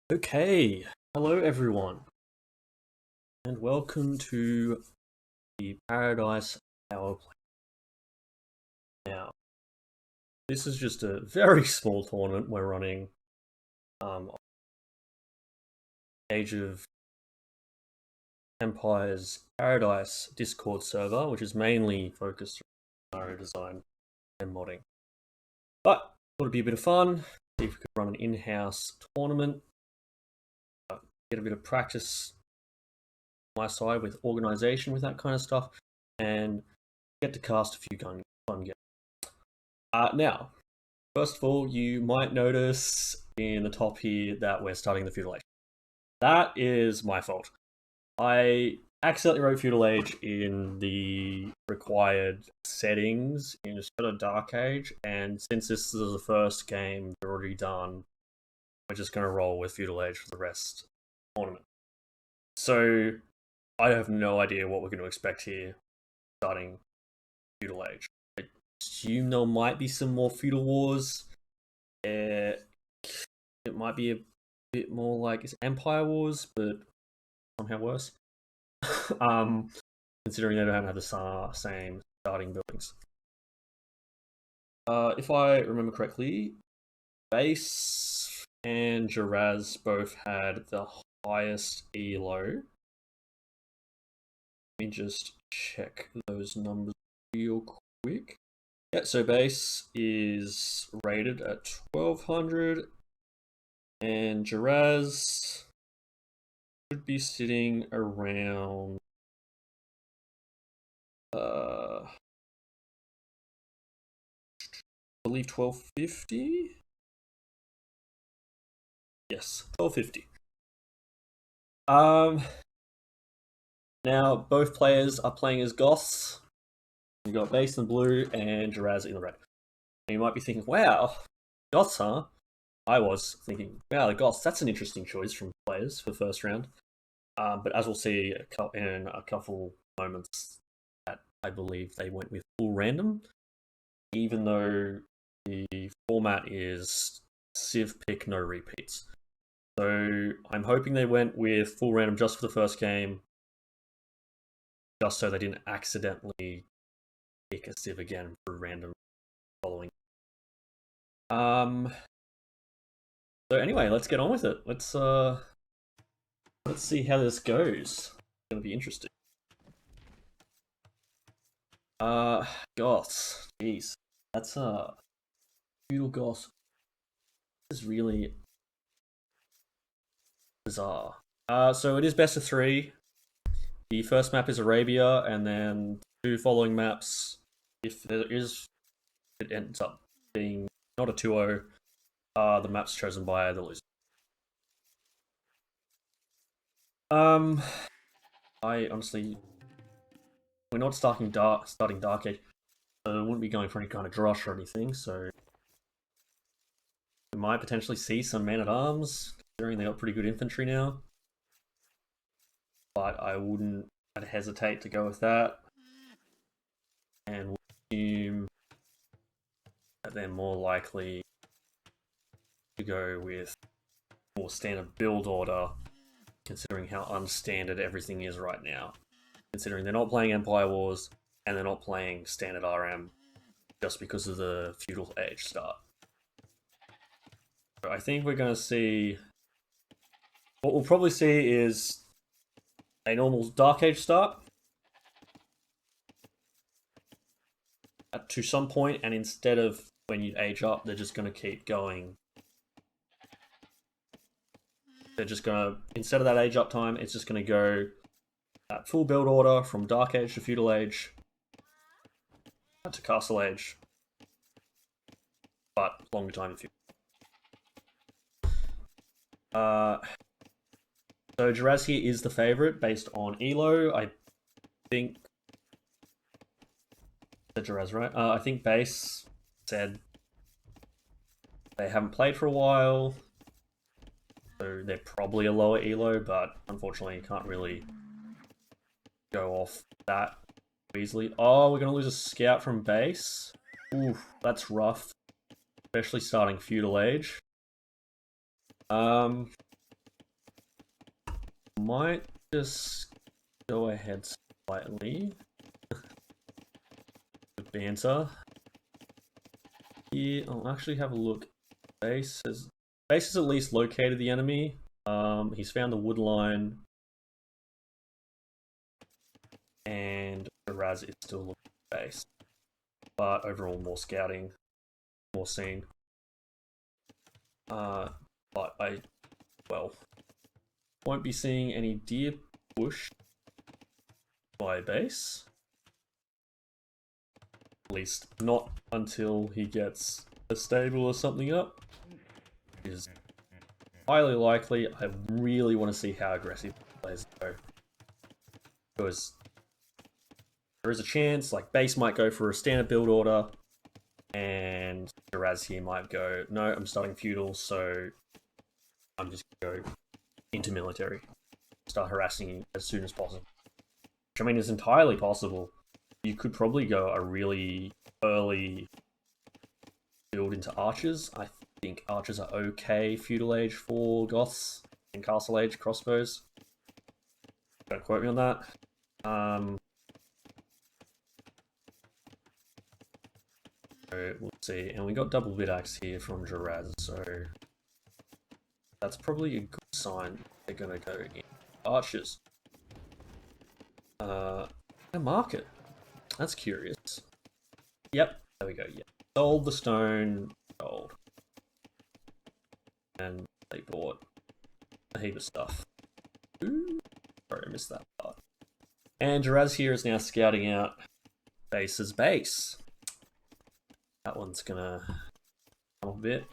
Okay, hello everyone, and welcome to the Paradise Powerplay. Now, this is just a very small tournament we're running on Age of Empires Paradise Discord server, which is mainly focused on scenario design and modding. But thought it'd be a bit of fun, see if we could run an in-house tournament, get a bit of practice on my side with organization with that kind of stuff, and get to cast a few fun games. Now, first of all, you might notice in the top here that we're starting the Feudal Age. That is my fault. I accidentally wrote Feudal Age in the required settings instead of Dark Age, and since this is the first game they're already done, we're just going to roll with Feudal Age for the rest of the tournament. So, I have no idea what we're going to expect here starting Feudal Age. I assume there might be some more Feudal Wars. It might be a bit more like it's Empire Wars, but somehow worse. Considering they don't have the same starting buildings. If I remember correctly, Basse and Jarazz both had the highest elo. Let me just check those numbers real quick. Yeah, so Basse is rated at 1200, and Jarazz should be sitting around I believe 1250. Yes, 1250. Now both players are playing as Goths. You've got Basse in blue and Jarazz in the red. And you might be thinking, wow, Goths, huh? I was thinking, wow, the Goths, that's an interesting choice from players for the first round. But as we'll see in a couple moments, that I believe they went with full random, even though the format is Civ pick, no repeats. So I'm hoping they went with full random just for the first game, just so they didn't accidentally pick a Civ again for random following. So anyway, let's get on with it. Let's see how this goes. It's gonna be interesting. Goths. Jeez. That's Feudal Goths. This is really bizarre. So it is best of 3. The first map is Arabia, and then 2 following maps, if there is, it ends up being not a 2-0, the map's chosen by the loser. I honestly, we're not starting Dark Age, so I wouldn't be going for any kind of drush or anything, so we might potentially see some men-at-arms, considering they got pretty good infantry now. But I wouldn't hesitate to go with that. And we'll assume that they're more likely to go with more standard build order, considering how unstandard everything is right now. Considering they're not playing Empire Wars, and they're not playing standard RM, just because of the Feudal Age start. So I think we're going to see... What we'll probably see is a normal Dark Age start to some point, and instead of when you age up, they're just going to keep going. They're just going to, instead of that age up time, it's just going to go at full build order from Dark Age to Feudal Age to Castle Age, but longer time in Feudal. So Jarazz here is the favorite based on Elo. I think Jarazz, right? I think Basse said they haven't played for a while, so they're probably a lower Elo, but unfortunately you can't really go off that easily. Oh, we're going to lose a scout from Basse. Oof, that's rough, especially starting Feudal Age. might just go ahead slightly. The banter. Here, I'll actually have a look. Basse has at least located the enemy. He's found the wood line. And Jarazz is still looking at Basse. But overall, more scouting, more seen. But I, well, won't be seeing any deer push by Basse. At least not until he gets a stable or something up. Which is highly likely. I really want to see how aggressive players go. Because there is a chance, like, Basse might go for a standard build order, and Jarazz here might go, no, I'm starting Feudal, so I'm just going to go into military. Start harassing you as soon as possible. Which, I mean, is entirely possible. You could probably go a really early build into archers. I think archers are okay feudal age for goths and castle age crossbows. Don't quote me on that. So we'll see. And we got double bit axe here from Jarazz, so that's probably a good sign they're gonna go in archers. A market. That's curious. Yep, there we go. Yeah, sold the stone, gold, and they bought a heap of stuff. Ooh, sorry, I missed that part. And Jarazz here is now scouting out Basse's base. That one's gonna come a bit.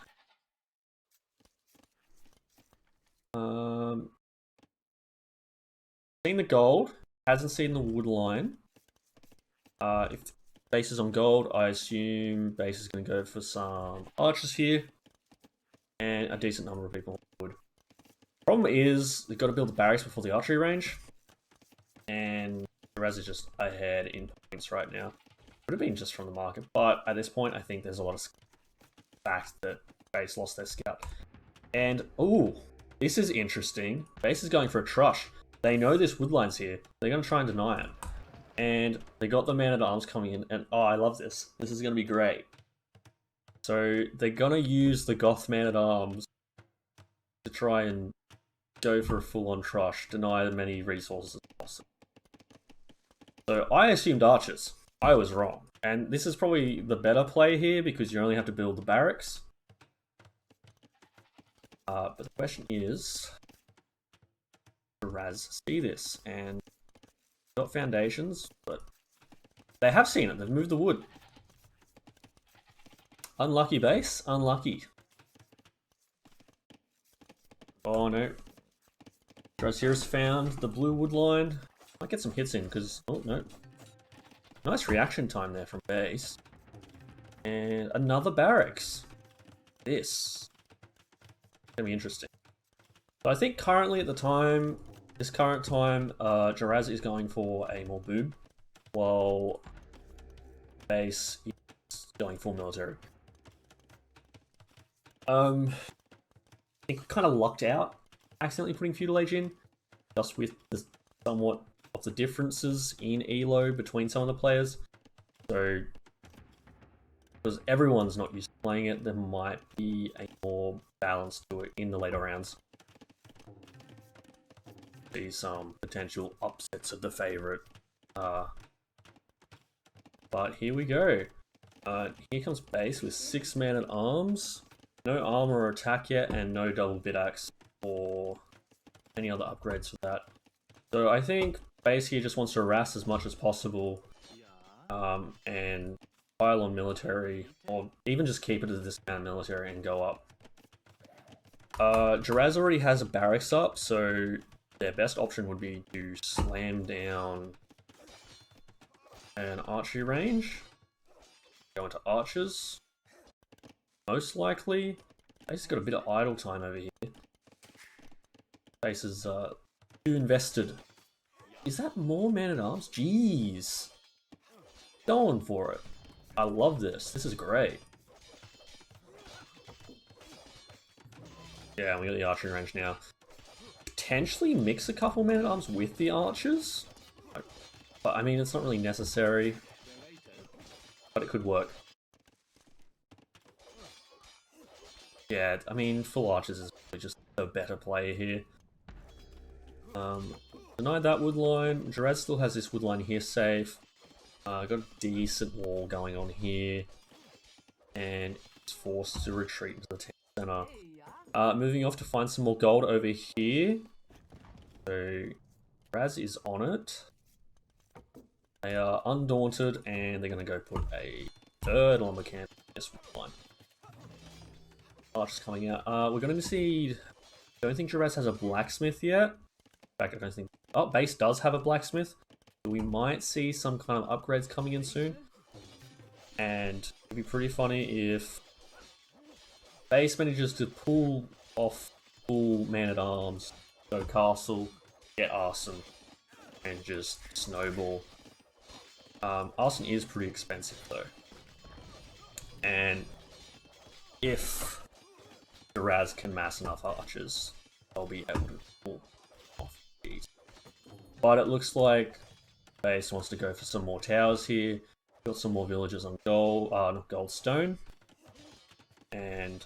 Seen the gold, hasn't seen the wood line. If Basse is on gold, I assume Basse is going to go for some archers here, and a decent number of people on wood. Problem is, they've got to build the barracks before the archery range, and Jarazz is just ahead in points right now. Would have been just from the market, but at this point, I think there's a lot of fact that Basse lost their scout. And, ooh, this is interesting. Basse is going for a trush. They know this woodline's here. They're going to try and deny it. And they got the man-at-arms coming in, and oh, I love this. This is going to be great. So they're going to use the Goth man-at-arms to try and go for a full-on trush, deny as many resources as possible. So I assumed archers. I was wrong. And this is probably the better play here, because you only have to build the barracks. But the question is, Jarazz see this, and got foundations, but they have seen it. They've moved the wood. Unlucky Basse. Unlucky. Oh no. Jarazz here has found the blue wood line. Might get some hits in because, oh no. Nice reaction time there from Basse. And another barracks. This. Gonna be interesting. So I think currently at the time, this current time, Jarazz is going for a more boom, while Basse is going full military. I think we kind of lucked out, accidentally putting feudal age in, just with the somewhat of the differences in elo between some of the players. So, because everyone's not used to playing it, there might be a more balance to it in the later rounds. See some potential upsets of the favorite. But here we go. Here comes Basse with 6 man-at-arms. No armor or attack yet, and no double bit axe or any other upgrades for that. So I think Basse here just wants to harass as much as possible, and pile on military, or even just keep it as discount military and go up. Jarazz already has a barracks up, so their best option would be to slam down an archery range, go into archers. Most likely, Basse got a bit of idle time over here. Basse is too invested. Is that more man-at-arms? Jeez. Going for it. I love this. This is great. Yeah, we got the archery range now. potentially mix a couple man-at-arms with the archers. But I mean, it's not really necessary. But it could work. Yeah, I mean, full archers is probably just a better player here. Denied that wood line. Jarazz still has this wood line here safe. Got a decent wall going on here. And it's forced to retreat into the town center. Moving off to find some more gold over here. So, Jarazz is on it. They are undaunted, and they're going to go put a third lumber camp in this one. Archers coming out. We're going to see... I don't think Jarazz has a blacksmith yet. In fact, I don't think... Oh, Basse does have a blacksmith. We might see some kind of upgrades coming in soon. And it'd be pretty funny if Basse manages to pull off full man-at-arms, go castle, get arson, and just snowball. Arson is pretty expensive though. And if Jarazz can mass enough archers, they'll be able to pull off these. But it looks like Basse wants to go for some more towers here. Got some more villages on gold, not goldstone. And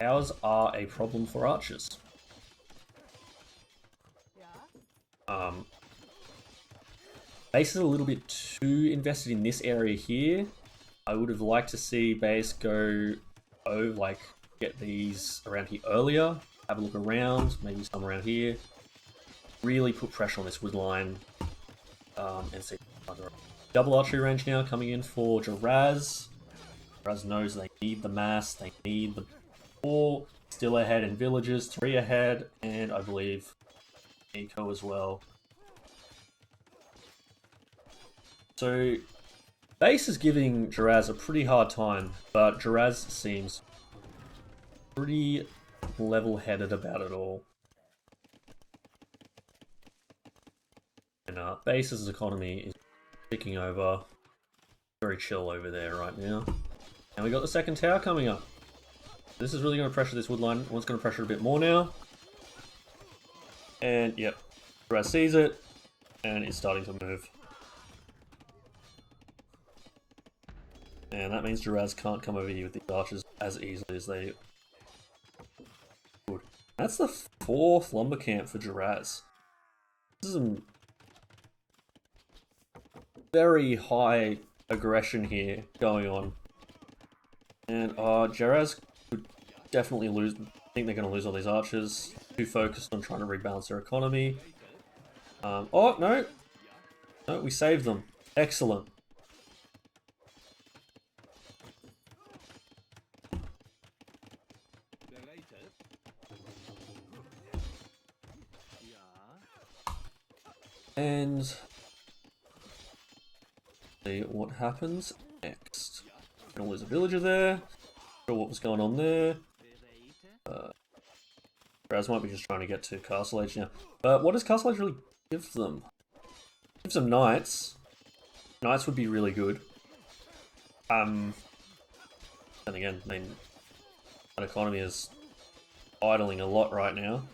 towers are a problem for archers. Basse is a little bit too invested in this area here. I would have liked to see Basse go, like, get these around here earlier. Have a look around, maybe some around here. Really put pressure on this wood line. And see. Double archery range now coming in for Jarazz. Jarazz knows they need the mass, they need the 4. Still ahead in villages, 3 ahead, and I believe eco as well. So, Basse is giving Jarazz a pretty hard time, but Jarazz seems pretty level-headed about it all. And Basse's economy is ticking over. Very chill over there right now. And we got the second tower coming up. This is really going to pressure this wood line. One's going to pressure a bit more now. And yep, Jarazz sees it, and it's starting to move. And that means Jarazz can't come over here with the archers as easily as they would. That's the 4th lumber camp for Jarazz. This is some very high aggression here going on. And Jarazz could definitely lose. I think they're going to lose all these archers. Too focused on trying to rebalance their economy. Oh, no. No, we saved them. Excellent. And see what happens next. Gonna lose a villager there. Not sure what was going on there. Jarazz might be just trying to get to Castle Age now. But what does Castle Age really give them? Gives them knights. Knights would be really good. And again, I mean, that economy is idling a lot right now.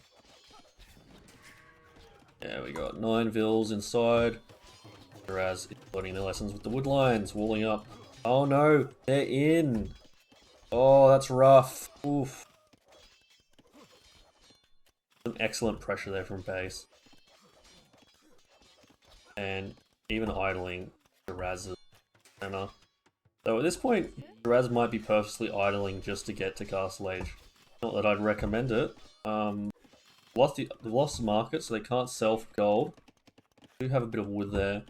Yeah, we got 9 vills inside. Jarazz is learning their lessons with the wood lines, walling up. Oh no, they're in. Oh, that's rough. Oof. Some excellent pressure there from Basse. And even idling Jarazz's center. So at this point, Jarazz might be purposely idling just to get to Castle Age. Not that I'd recommend it. They've lost the market, so they can't sell for gold. Do have a bit of wood there.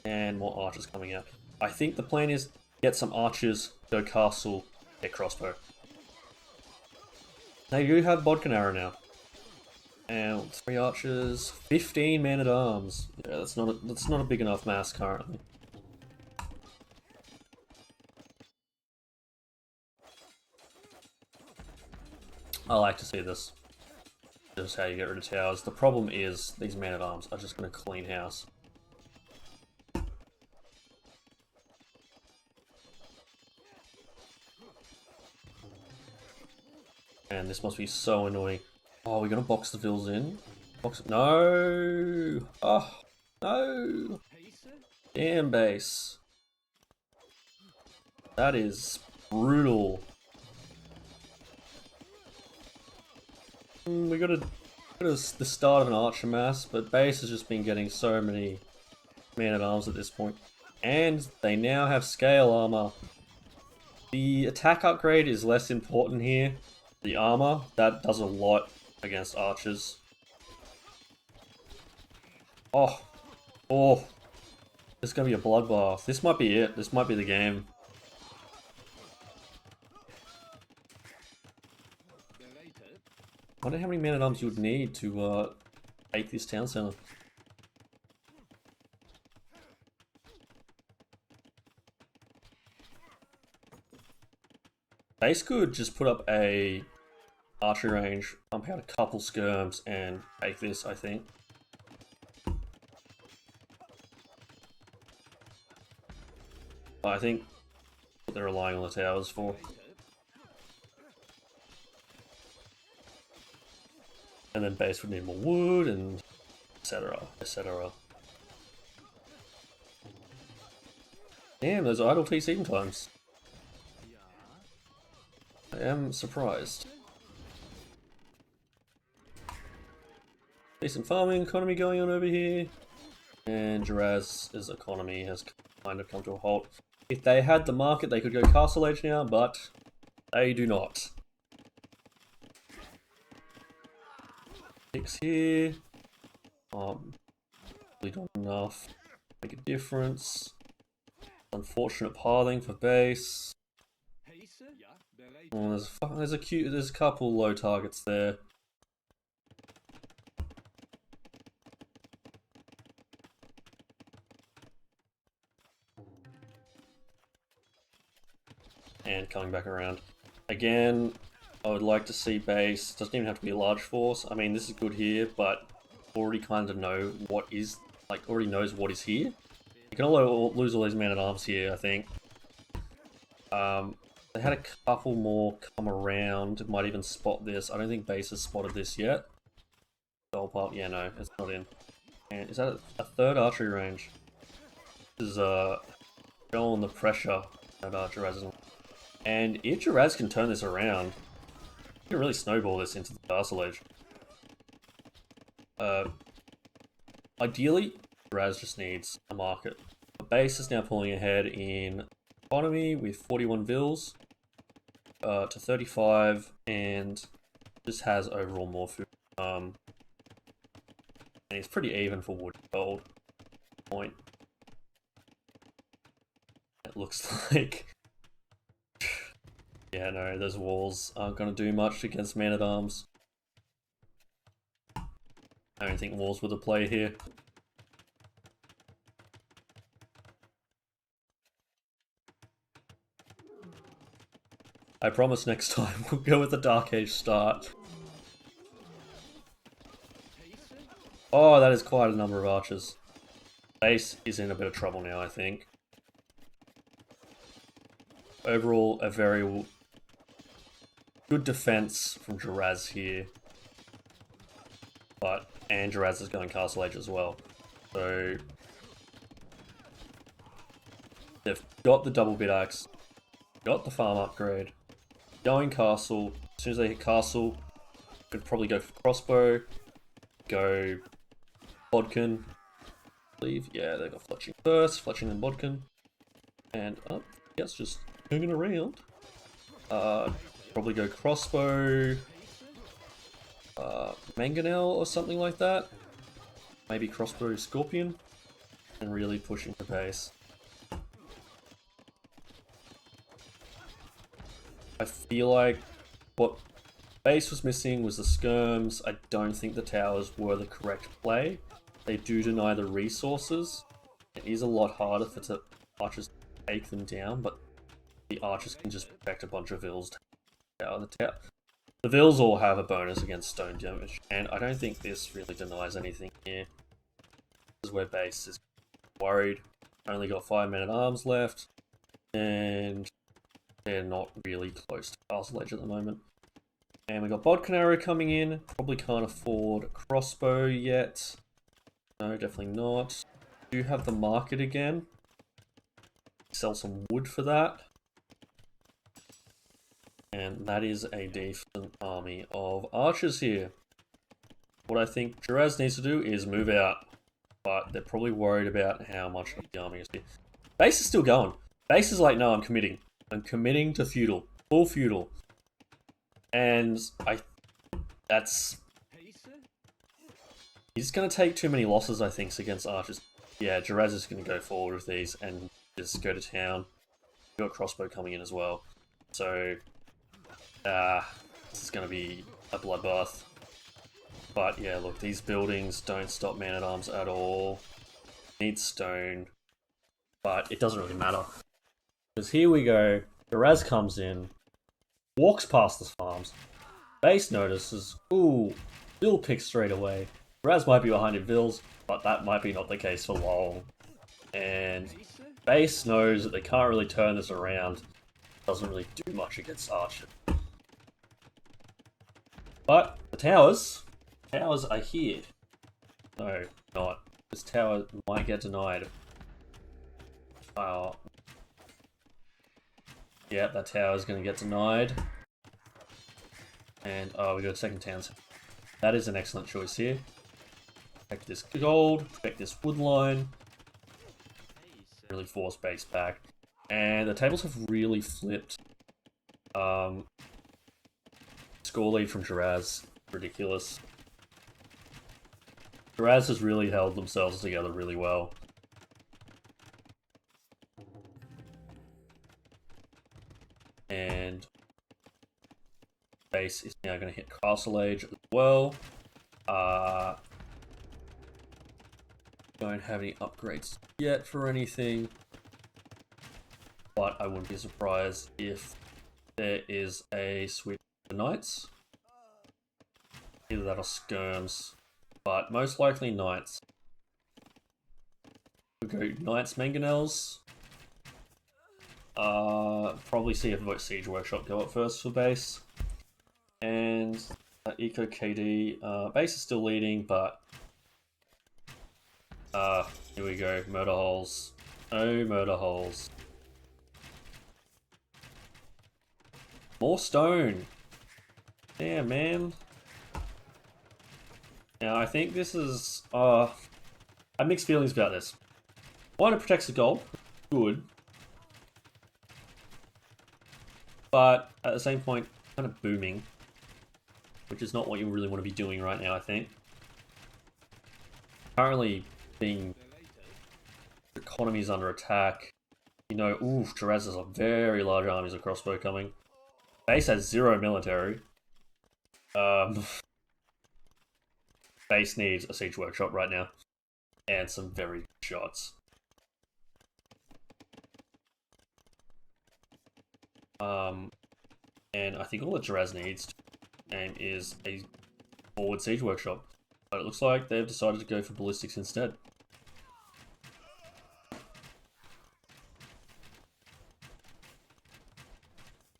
And more archers coming out. I think the plan is get some archers, go castle, get crossbow. They do have bodkin arrow now. And 3 archers, 15 man-at-arms. Yeah, that's not a big enough mass currently. I like to see this. This is how you get rid of towers. The problem is these man-at-arms are just going to clean house. And this must be so annoying. Oh, we're gonna box the Vills in. Box it. No! Oh, no! Damn, base. That is brutal. We got the start of an archer mass, but base has just been getting so many man-at-arms at this point. And they now have scale armor. The attack upgrade is less important here. The armor, that does a lot against archers. Oh, oh, this is gonna be a bloodbath. This might be it. This might be the game. I wonder how many man-at-arms you would need to take this town center. Base could just put up a archery range, pump out a couple skirms, and take this, I think. I think what they're relying on the towers for. And then base would need more wood, and etc, etc. Damn, those idle TC times. I am surprised. Decent farming economy going on over here. And Jarazz's economy has kind of come to a halt. If they had the market, they could go Castle Age now, but they do not. Picks here. Really not enough. Make a difference. Unfortunate pathing for base. Oh, there's a couple low targets there. And coming back around. Again, I would like to see base. Doesn't even have to be a large force. I mean, this is good here, but already kind of know what is, like, already knows what is here. You can lose all these man-at-arms here, I think. They had a couple more come around. Might even spot this. I don't think base has spotted this yet. Gold pile. Yeah, no, it's not in. And is that a third archery range? This is showing the pressure that Jarazz is on. And if Jarazz can turn this around, you can really snowball this into the Castle Age. Ideally, Jarazz just needs a market. The base is now pulling ahead in economy with 41 Vills to 35, and just has overall more food. And it's pretty even for wood and gold. Point. It looks like. Yeah, no, those walls aren't going to do much against man-at-arms. I don't think walls were the play here. I promise next time we'll go with the Dark Age start. Oh, that is quite a number of archers. Base is in a bit of trouble now, I think. Overall, a very good defense from Jarazz here. And Jarazz is going Castle Age as well. So they've got the double bit axe, got the farm upgrade, going castle. As soon as they hit castle, could probably go for crossbow, go bodkin. I believe, yeah, they got fletching first, fletching then bodkin, and yes, just moving around. Probably go crossbow, mangonel or something like that. Maybe crossbow scorpion, and really pushing the base. I feel like what base was missing was the skirms. I don't think the towers were the correct play. They do deny the resources. It is a lot harder for the archers to take them down, but the archers can just protect a bunch of Vills. The Vills all have a bonus against stone damage, and I don't think this really denies anything here. This is where base is worried. Only got 5 men-at-arms left, and they're not really close to Castle Age at the moment. And we got Bodkin arrow coming in. Probably can't afford a crossbow yet. No, definitely not. Do have the market again. Sell some wood for that. And that is a decent army of archers here. What I think Jarazz needs to do is move out. But they're probably worried about how much of the army is here. Basse is still going. Basse is like, no, I'm committing. I'm committing to Feudal. Full Feudal. And that's... He's going to take too many losses, I think, against archers. Yeah, Jarazz is going to go forward with these and just go to town. We've got crossbow coming in as well. So, this is going to be a bloodbath. But yeah, look, these buildings don't stop man-at-arms at all. Need stone. But it doesn't really matter. Because here we go, Jarazz comes in, walks past the farms. Basse notices, ooh, Bill picks straight away. Jarazz might be behind in Vills, but that might be not the case for long. And Basse knows that they can't really turn this around. Doesn't really do much against Archer. But the towers are here. No, not. This tower might get denied. Yeah, that tower is going to get denied. And, we got a second town. That is an excellent choice here. Protect this gold, protect this wood line. Really force Basse back. And the tables have really flipped. Score lead from Jarazz. Ridiculous. Jarazz has really held themselves together really well. And Basse is now going to hit Castle Age as well. Don't have any upgrades yet for anything, but I wouldn't be surprised if there is a switch to Knights. Either that or Skirms, but most likely Knights. We'll go Knights Mangonels. Probably see a Siege Workshop go up first for Basse. And Eco KD, Basse is still leading, but here we go, murder holes. No murder holes. More stone. Damn, man. Now, I think this is, I have mixed feelings about this. One, it protects the gold. Good. But, at the same point, kind of booming. Which is not what you really want to be doing right now, I think. Currently, being... the economy is under attack. You know, oof, Jarazz has a very large armies of crossbow coming. Basse has 0 military. Basse needs a siege workshop right now. And some very good shots. And I think all that Jarazz needs to aim is a forward siege workshop. But it looks like they've decided to go for ballistics instead.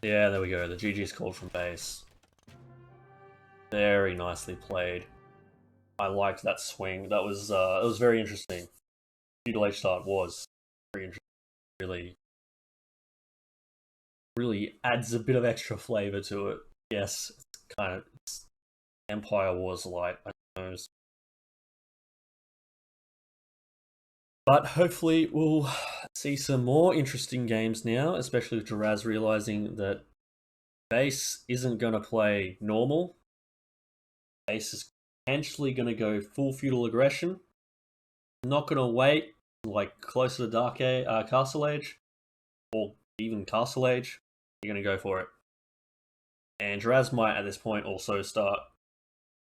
Yeah, there we go. The GG's called from Basse. Very nicely played. I liked that swing. That was it was very interesting. Feudal Age start was very interesting. Really adds a bit of extra flavor to it. Yes, it's kind of Empire Wars light, I suppose. But hopefully we'll see some more interesting games now, especially with Jarazz realizing that Basse isn't going to play normal. Basse is potentially going to go full feudal aggression. Not going to wait like closer to Castle Age, or even Castle Age. You're going to go for it. And Jarazz might at this point also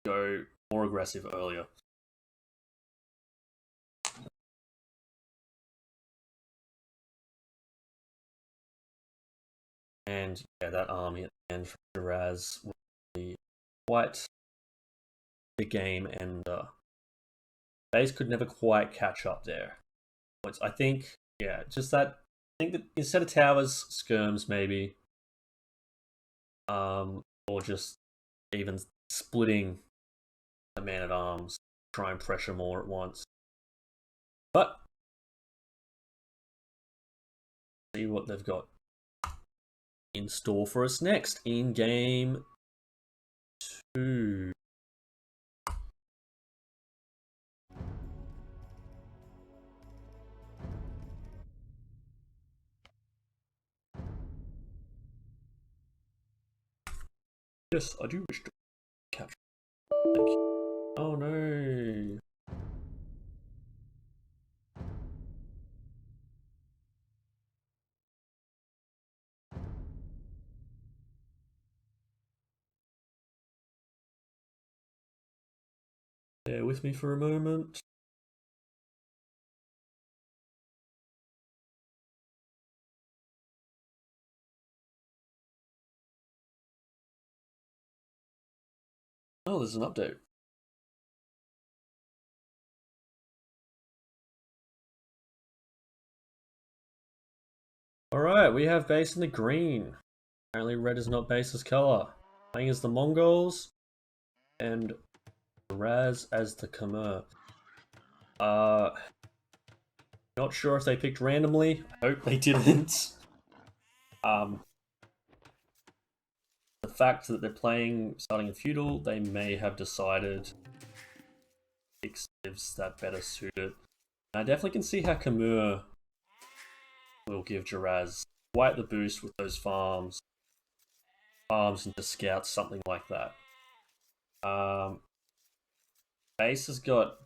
go more aggressive earlier. And yeah, that army at the end for Jarazz will be quite the game, and Basse could never quite catch up there. But I think, yeah, just that. I think that instead of towers, skirms maybe, or just even splitting the man-at-arms, try and pressure more at once. But see what they've got in store for us next in game 2. Yes, I do wish to capture. Thank you. Oh no. Bear with me for a moment. Oh, there's an update. Alright, we have Basse in the green. Apparently red is not Basse's color. Playing as the Mongols and Jarazz as the Khmer. Not sure if they picked randomly. I hope they didn't. The fact that they're playing starting a feudal, they may have decided lives that better suited. I definitely can see how Khmer will give Jarazz quite the boost with those farms into scouts, something like that. Basse has got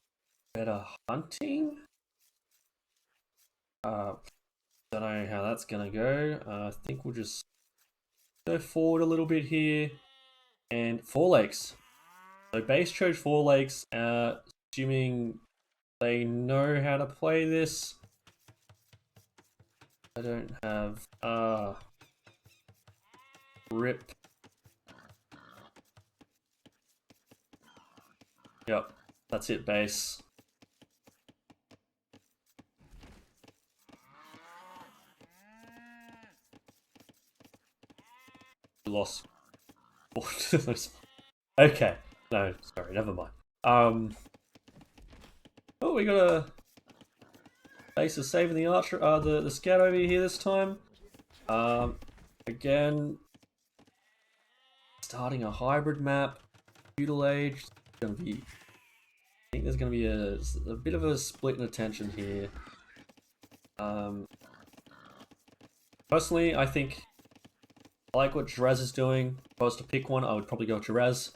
better hunting. Don't know how that's gonna go. I think we'll just go forward a little bit here. And 4 lakes. So Basse chose 4 lakes, assuming they know how to play this. I don't have rip. Yep, that's it, Basse. Lost. Okay, no, sorry, never mind. Oh, we got a Basse is saving the archer, the scout over here this time. Again, starting a hybrid map, feudal age. It's gonna be. I think there's gonna be a bit of a split in attention here. Personally, I think I like what Jarazz is doing. If I was to pick one, I would probably go Jarazz.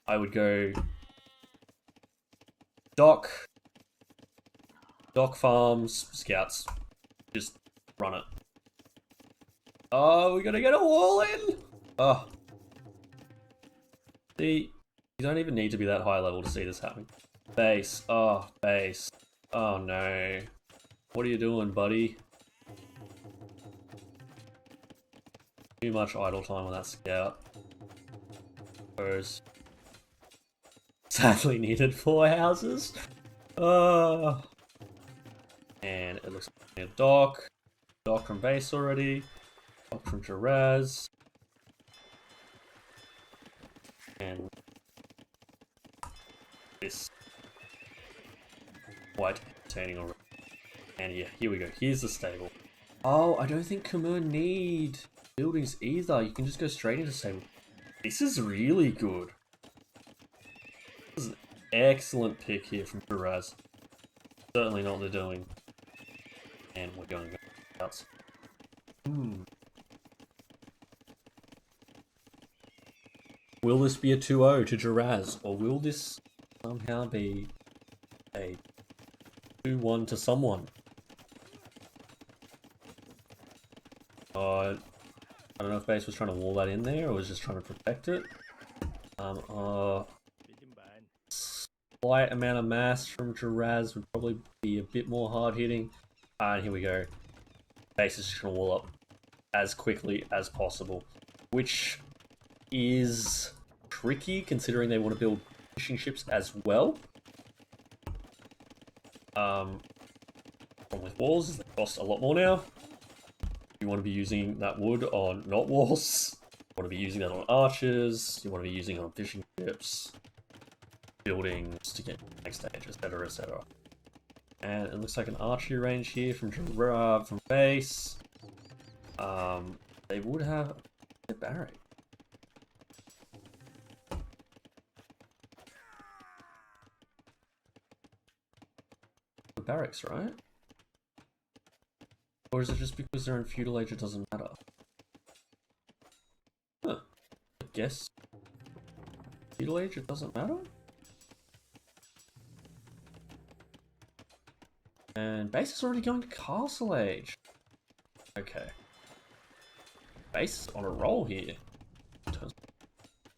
I would go Doc farms, scouts. Just run it. Oh, we gotta get a wall in! Oh. See, you don't even need to be that high level to see this happen. Basse. Oh, Basse. Oh no. What are you doing, buddy? Too much idle time on that scout. Whereas sadly needed 4 houses. And it looks like a Doc. Doc from Basse already. Doc from Jarazz. And this quite entertaining already. And yeah, here we go. Here's the stable. Oh, I don't think Khmer need buildings either. You can just go straight into stable. This is really good. This is an excellent pick here from Jarazz. Certainly not what they're doing. And we're going to go outs. Will this be a 2-0 to Jarazz, or will this somehow be a 2-1 to someone? I don't know if Basse was trying to wall that in there, or was just trying to protect it. Slight amount of mass from Jarazz would probably be a bit more hard hitting. And here we go. Basse is just going to wall up as quickly as possible, which is tricky considering they want to build fishing ships as well. Problem with walls is they cost a lot more now. You want to be using that wood on not walls. want to be using that on archers, you want to be using it on fishing ships, buildings to get next stage, etc, etc. And it looks like an archery range here from Basse. They would have a barrack. The barracks, right? Or is it just because they're in feudal age it doesn't matter? Huh. I guess feudal age it doesn't matter? And Basse is already going to castle age. Okay. Basse on a roll here.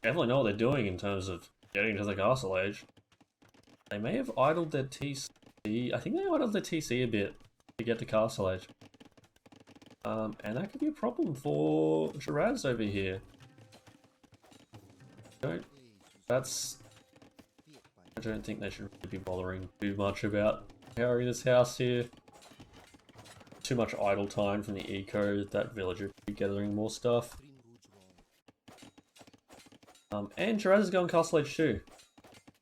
Definitely know what they're doing in terms of getting to the castle age. They may have idled their TC. I think they idled their TC a bit to get to castle age. And that could be a problem for Jarazz over here. I don't think they should really be bothering too much about powering this house here. Too much idle time from the eco, that villager could be gathering more stuff. And Jarazz is going castle age too.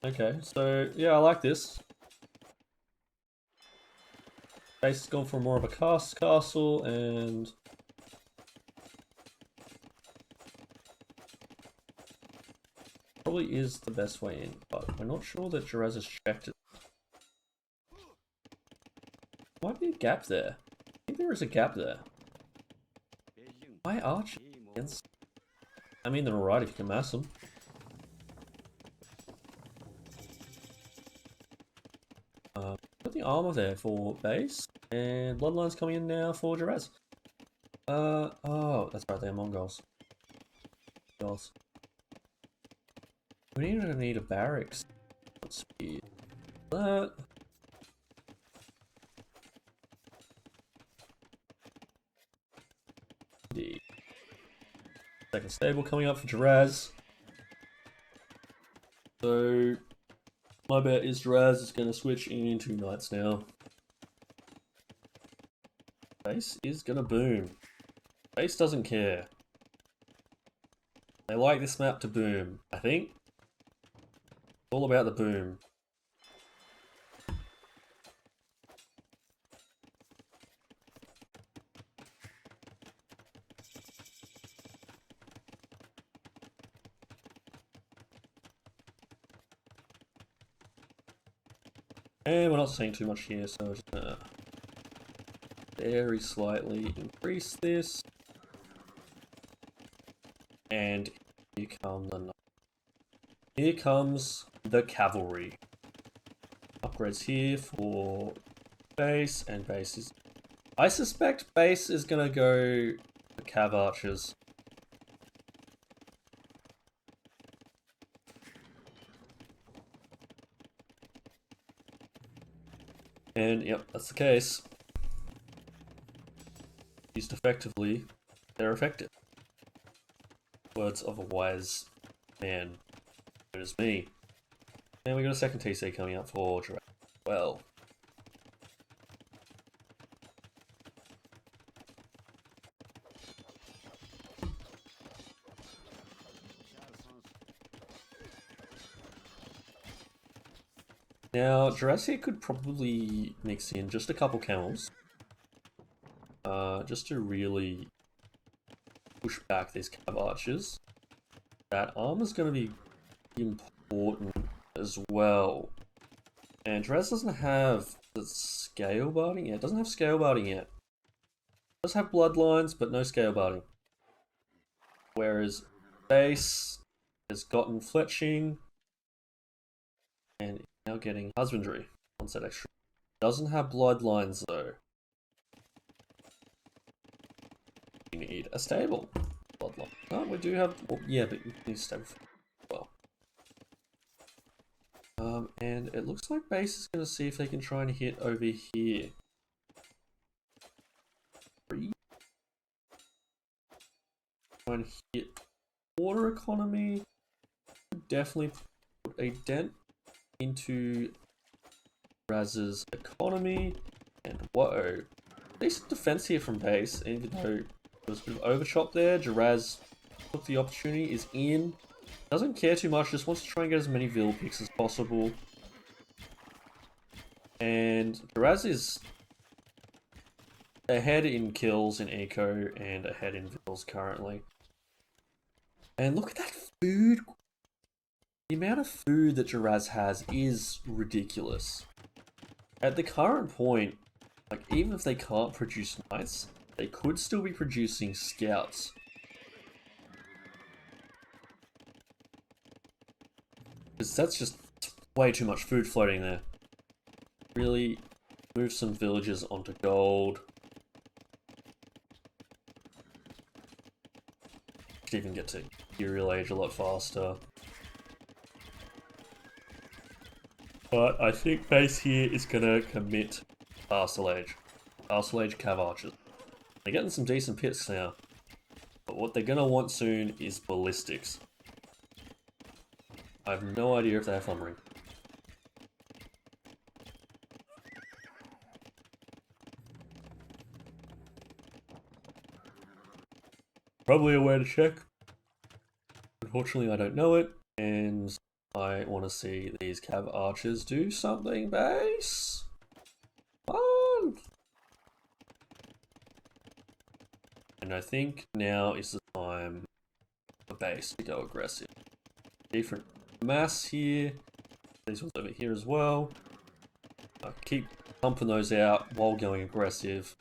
Okay, so yeah, I like this. Basse has gone for more of a castle, and probably is the best way in, but we're not sure that Jarazz has checked it. Might be a gap there. I think there is a gap there. Why arch against? I mean, they're alright if you can mass them. Put the armor there for Basse, and Bloodline's coming in now for Jarazz. Oh, that's right, they're Mongols. Mongols. We need a barracks. Let's see. That. The second stable coming up for Jarazz. So my bet is Jarazz is going to switch into knights now. Basse is going to boom. Basse doesn't care. They like this map to boom, I think. It's all about the boom. And we're not seeing too much here, so we're just gonna very slightly increase this. And here comes the cavalry. Upgrades here for Basse, and Basse is... I suspect Basse is gonna go for cav archers. And yep, that's the case. Used effectively, they're effective. Words of a wise man, known as me. And we got a second TC coming up for Jarazz. Well. Now, Jarazz here could probably mix in just a couple camels. Just to really push back these cav archers. That armor's going to be important as well. And Jarazz doesn't have the scale barding yet. It doesn't have scale barding yet. It does have bloodlines, but no scale barding. Whereas Basse has gotten fletching and is now getting husbandry. One set extra. Doesn't have bloodlines though. We need a stable bloodline. Oh, we do have. Well, yeah, but we need a stable as well. And it looks like Basse is going to see if they can try and hit over here. Try and hit water economy. Definitely put a dent into Jarazz's economy. And whoa, decent defense here from Basse, even though there was a bit of overchop there. Jarazz took the opportunity, is in. Doesn't care too much, just wants to try and get as many Vil picks as possible. And Jarazz is ahead in kills in Eco and ahead in Vils currently. And look at that food. The amount of food that Jarazz has is ridiculous. At the current point, like even if they can't produce knights, they could still be producing scouts. Because that's just way too much food floating there. Really move some villages onto gold. Could even get to Imperial Age a lot faster. But I think Basse here is gonna commit Castle Age. Castle Age Cav Archers. They're getting some decent pits now. But what they're gonna want soon is ballistics. I have no idea if they have thumbring. Probably a way to check. Unfortunately, I don't know it, and I want to see these Cav Archers do something base. On. And I think now is the time for Basse to go aggressive. Different mass here. These ones over here as well. Keep pumping those out while going aggressive.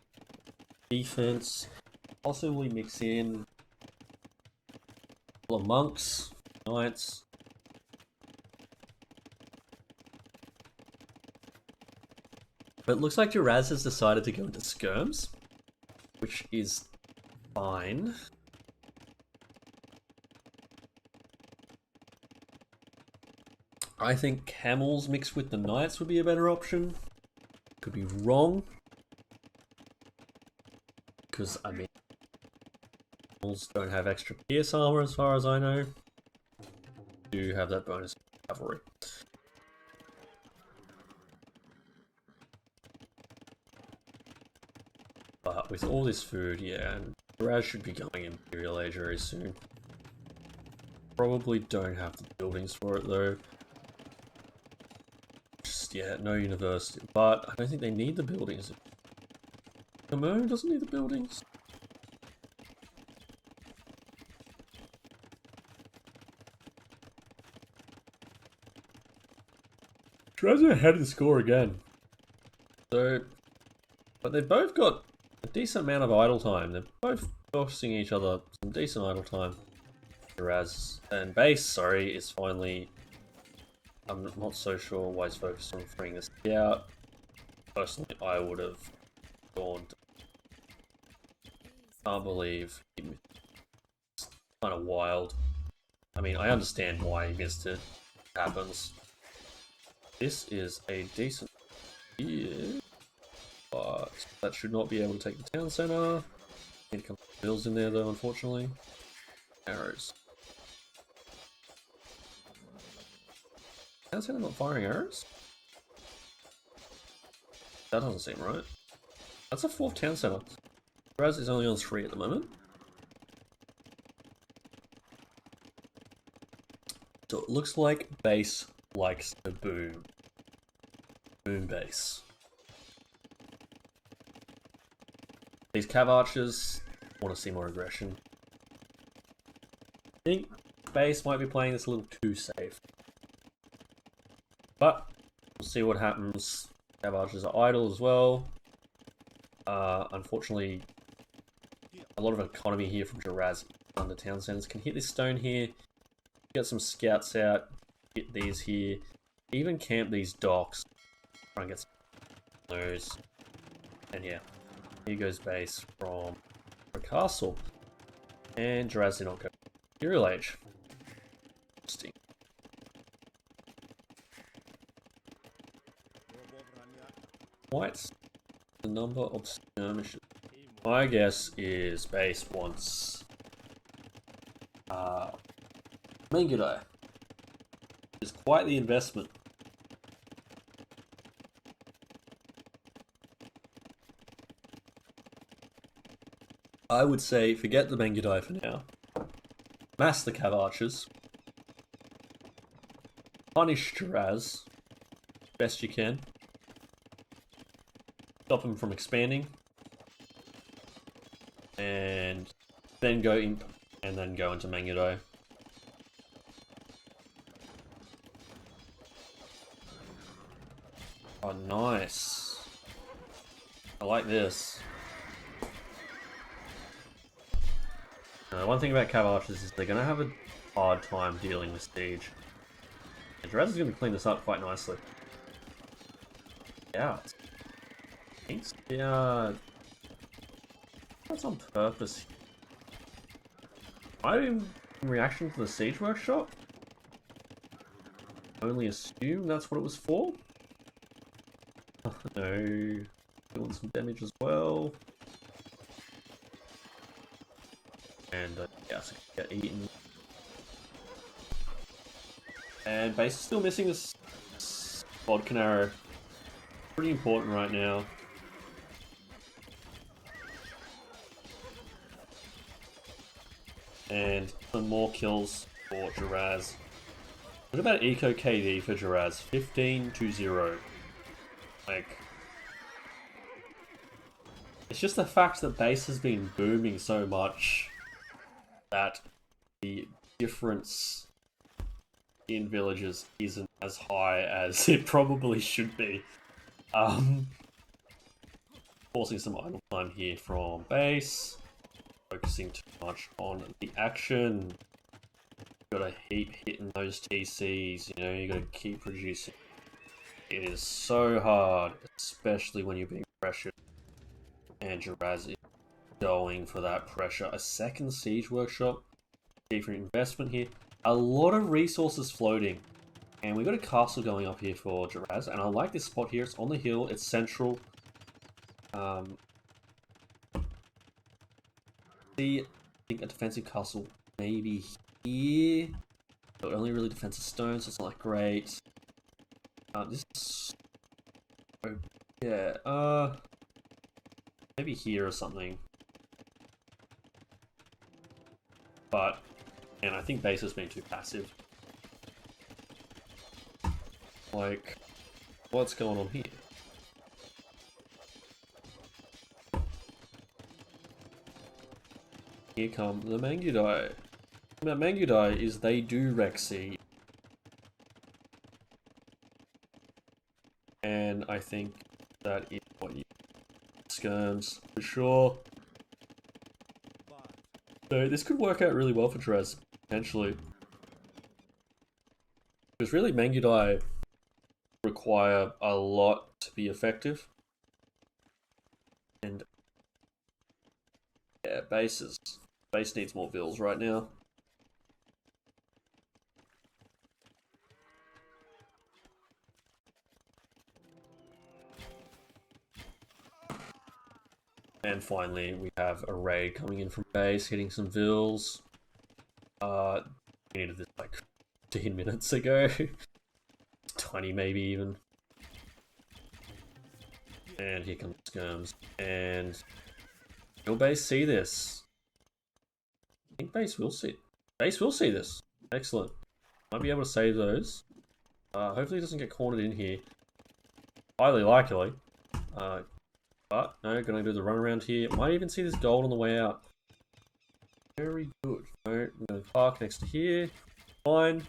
Defense. Possibly mix in a couple of monks, knights. But it looks like Jarazz has decided to go into skirms, which is fine. I think camels mixed with the knights would be a better option. Could be wrong. Because, I mean, camels don't have extra pierce armor as far as I know. Do have that bonus cavalry. But with all this food, yeah, and Jarazz should be going Imperial Age very soon. Probably don't have the buildings for it though. Just, yeah, no university. But I don't think they need the buildings. Camo doesn't need the buildings. Jarazz are ahead of the score again. So, but they've both got a decent amount of idle time. They're both costing each other some decent idle time. Jarazz and Basse, sorry, is finally. I'm not so sure why he's focused on freeing this out. Personally, I would have gone. Can't believe it's kind of wild. I mean, I understand why he missed it. It happens. This is a decent year, but that should not be able to take the town center. Need a couple of bills in there though, unfortunately. Arrows. Town center not firing arrows? That doesn't seem right. That's a 4th town center. Jarazz is only on 3 at the moment. So it looks like Basse likes to boom. Boom Basse. These Cav Archers want to see more aggression. I think Basse might be playing this a little too safe. But we'll see what happens. Cav Archers are idle as well. Unfortunately, a lot of economy here from Jarazz under town centers. Can hit this stone here. Get some scouts out. Hit these here. Even camp these docks. Try and get some those. And yeah, here goes Basse from a castle. And Jarazz did not go. Imperial Age. Interesting. Whites. The number of skirmishes. My guess is Basse wants Mangudai. It's quite the investment. I would say forget the Mangudai for now. mass the cav archers, punish Jarazz best you can, stop him from expanding, and then go Imp, and then go into Mangudo. Oh, nice. I like this. One thing about cav archers is they're going to have a hard time dealing with siege. And Jarazz is going to clean this up quite nicely. Yeah. Yeah. That's on purpose. I in reaction to the siege workshop only assume that's what it was for. No. Doing some damage as well. And yeah, so get eaten. And Basse is still missing this vodka arrow. Pretty important right now. And some more kills for Jarazz. What about Eco KD for Jarazz? 15-0. Like, it's just the fact that Basse has been booming so much that the difference in villages isn't as high as it probably should be. Forcing some idle time here from Basse. Focusing too much on the action. Gotta keep hitting those TCs, you know, you gotta keep producing. It is so hard, especially when you're being pressured. And Jarazz is going for that pressure. A second siege workshop, different investment here. A lot of resources floating. And we've got a castle going up here for Jarazz. And I like this spot here. It's on the hill. It's central. See, I think a defensive castle maybe here. But only really defensive stone, so it's not like great. This is... Oh, yeah, maybe here or something. But, and I think Basse has been too passive. Like, what's going on here? Here come the Mangudai. Now, Mangudai is they do Rexy. And I think that is what you skirms for sure. So this could work out really well for Jarazz, potentially. Because really Mangudai require a lot to be effective. And yeah, Basse needs more vills right now. And finally, we have a raid coming in from Basse, hitting some vills. We needed this like 15 minutes ago. 20 maybe even. And here comes skirms. And will Basse see this? I think Basse will see. Basse will see this. Excellent. Might be able to save those. Hopefully it doesn't get cornered in here. Highly likely. But no, gonna do the run around here. Might even see this gold on the way out. Very good. No, I'm gonna park next to here. Fine.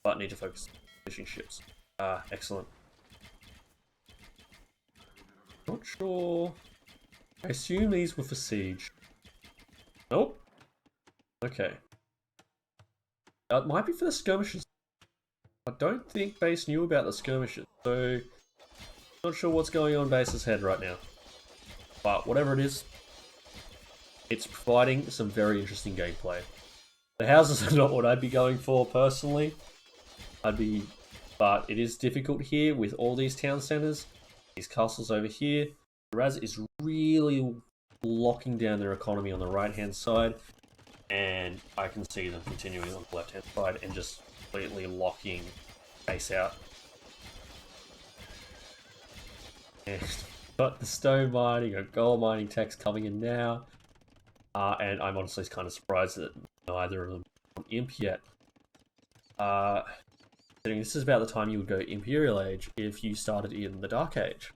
But need to focus on fishing ships. Excellent. Not sure. I assume these were for siege. Nope. Okay. It might be for the skirmishes. I don't think Basse knew about the skirmishes, so not sure what's going on in Basse's head right now. But whatever it is, it's providing some very interesting gameplay. The houses are not what I'd be going for personally. But it is difficult here with all these town centers. These castles over here. Jarazz is really locking down their economy on the right-hand side. And I can see them continuing on the left-hand side and just completely locking Basse out. And got the stone mining or gold mining techs coming in now. And I'm honestly kind of surprised that neither of them Imp yet. This is about the time you would go Imperial Age if you started in the Dark Age.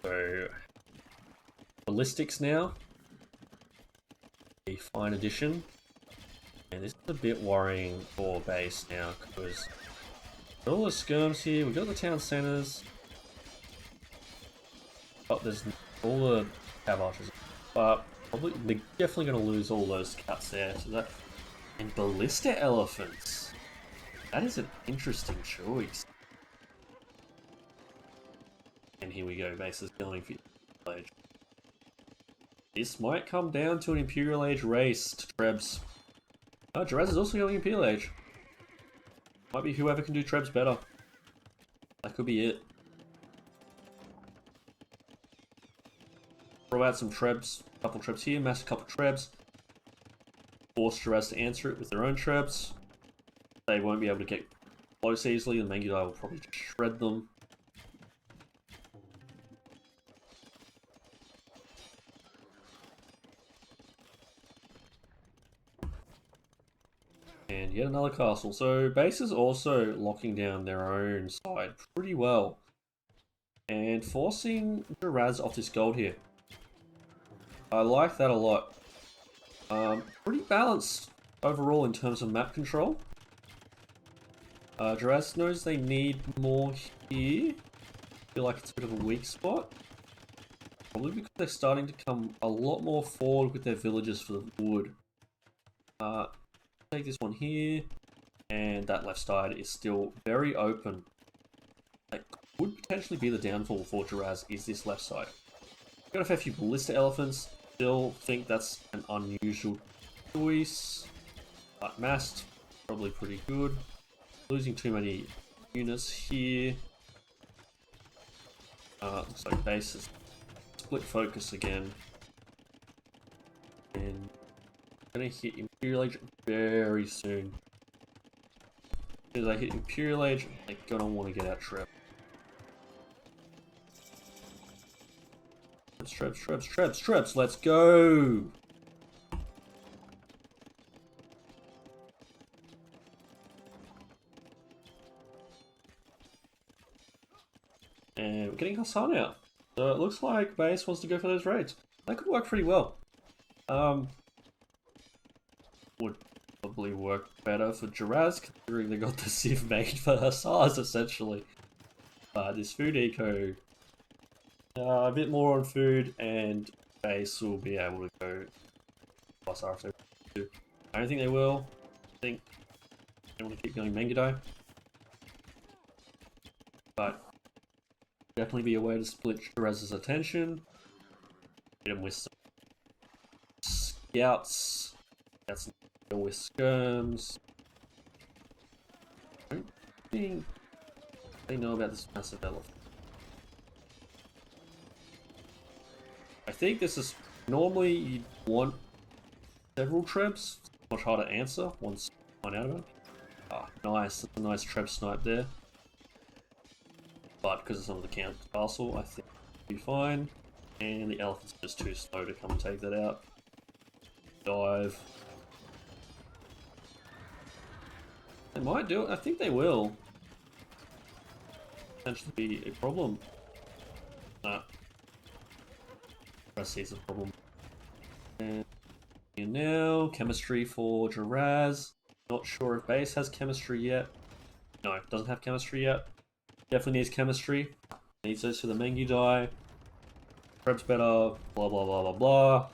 So, ballistics now. A fine addition. And this is a bit worrying for base now because we've got all the skirms here, we've got the town centers. But there's all the cav archers. But probably they're definitely going to lose all those scouts there. So that, and ballista elephants. That is an interesting choice. And here we go, base is going for Imperial Age. This might come down to an Imperial Age race to Trebs. Oh, Jarazz is also going Imperial Age. Might be whoever can do Trebs better. That could be it. Throw out some Trebs, a couple Trebs here, mass a couple Trebs. Force Jarazz to answer it with their own Trebs. They won't be able to get close easily, the Mangudai will probably just shred them. And yet another castle. So base is also locking down their own side pretty well. And forcing Jarazz off this gold here. I like that a lot. Pretty balanced overall in terms of map control. Jarazz knows they need more here. I feel like it's a bit of a weak spot. Probably because they're starting to come a lot more forward with their villages for the wood. Take this one here, and that left side is still very open. That would potentially be the downfall for Jarazz, is this left side. Got a fair few ballista elephants, still think that's an unusual choice. But massed, probably pretty good. Losing too many units here. Looks like base is split focus again. And I'm gonna hit Imperial Age very soon. As I hit Imperial Age, I'm gonna want to get out Treb. Trebs, let's go! And we're getting Hassan out. So it looks like base wants to go for those raids. That could work pretty well. Would probably work better for Jarazz, considering they got the Civ made for Hussars, essentially. This food eco, a bit more on food, and base will be able to go plus R if they want to. I don't think they will. I think they want to keep going Mangudai. But definitely be a way to split Jarazz's attention. Hit him with some scouts. That's with skirms. I don't think they know about this massive elephant. I think this is normally you'd want several trebs. It's much harder to answer once you find out about it. Ah, nice. That's a nice treb snipe there. But because it's on the castle, I think it'll be fine. And the elephant's just too slow to come and take that out. Dive. They might do it. I think they will. Potentially be a problem. Nah. I see it's a problem. And here now, chemistry for Jarazz. Not sure if base has chemistry yet. No, it doesn't have chemistry yet. Definitely needs chemistry. Needs those for the Mangudai. Prep's better. Blah blah blah blah blah.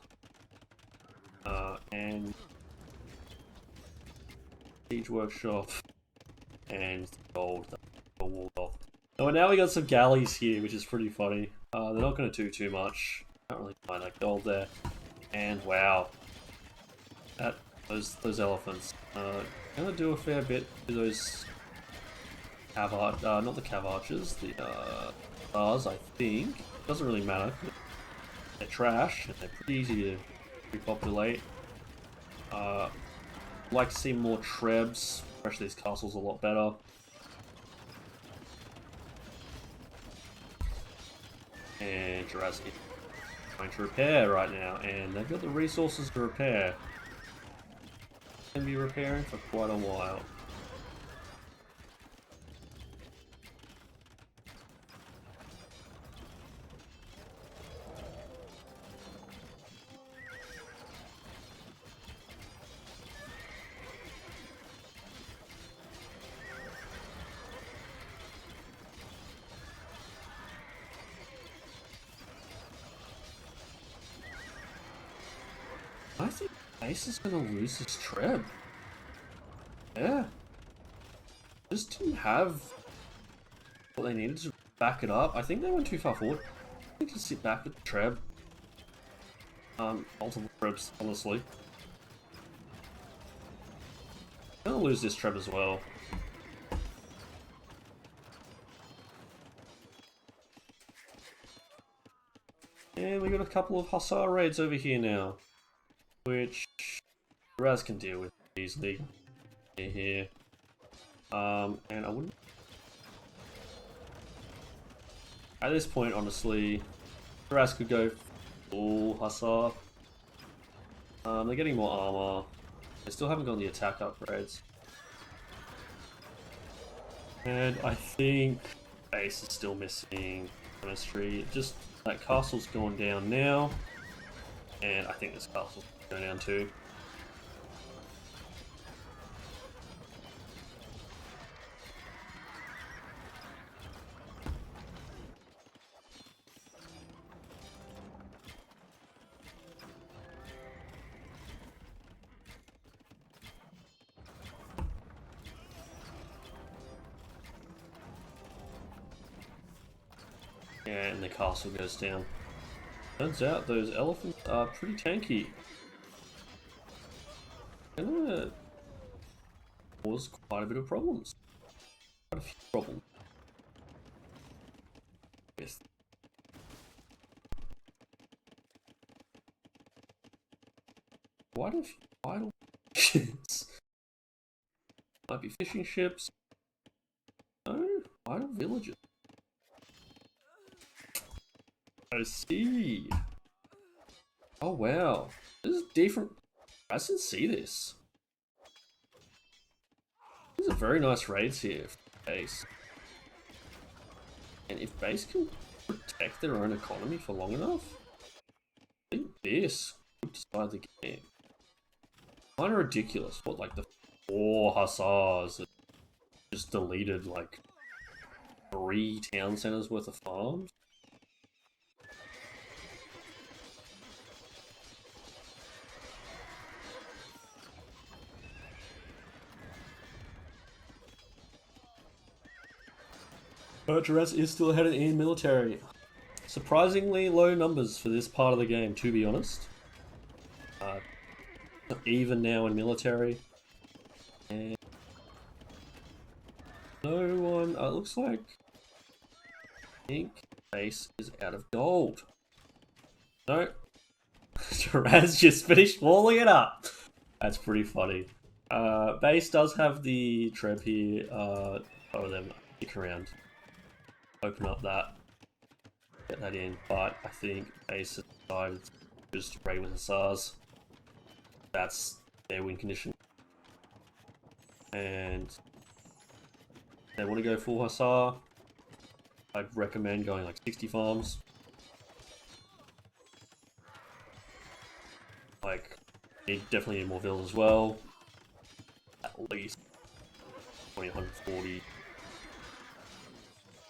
And Siege Workshop and gold. Walled off. Oh, and now we got some galleys here, which is pretty funny. They're not going to do too much. Can't really find that gold there. And wow, those elephants gonna do a fair bit to those cav not the cav archers, the bars. I think doesn't really matter. They're trash and they're pretty easy to repopulate. Like to see more trebs. Especially these castles a lot better. And Jarazz. trying to repair right now, and they've got the resources to repair. Can be repairing for quite a while. I think Basse is going to lose his Treb. Yeah. Just didn't have what they needed to back it up. I think they went too far forward. I think just sit back with the Treb. Multiple Trebs, honestly. I'm going to lose this Treb as well. And we got a couple of Hussar raids over here now, which Jarazz can deal with easily here. And I wouldn't. At this point, honestly, Jarazz could go full Hussar. They're getting more armor. They still haven't gotten the attack upgrades. And I think Basse is still missing chemistry. Just that castle's going down now. And I think this castle's going down too. And the castle goes down. Turns out those elephants are pretty tanky. Gonna cause quite a bit of problems. Quite a few problems. Yes. Quite a few vital ships. Might be fishing ships. No, vital villages. I see. Oh wow, this is different. I didn't see this. These are very nice raids here for Basse. And if Basse can protect their own economy for long enough, I think this could decide the game. Kind of ridiculous. What, like the 4 Hussars that just deleted like 3 town centers worth of farms? Jarazz is still ahead in military. Surprisingly low numbers for this part of the game, to be honest. Even now in military. And no one, it looks like, I think Basse is out of gold. No, Jarazz just finished walling it up. That's pretty funny. Basse does have the Treb here. Follow them, stick around. Open up that, get that in, but I think Basse has decided to just raid with Hussars. That's their win condition. And they want to go full Hussar. I'd recommend going like 60 farms. Like, definitely need more villas as well. At least 20, 140.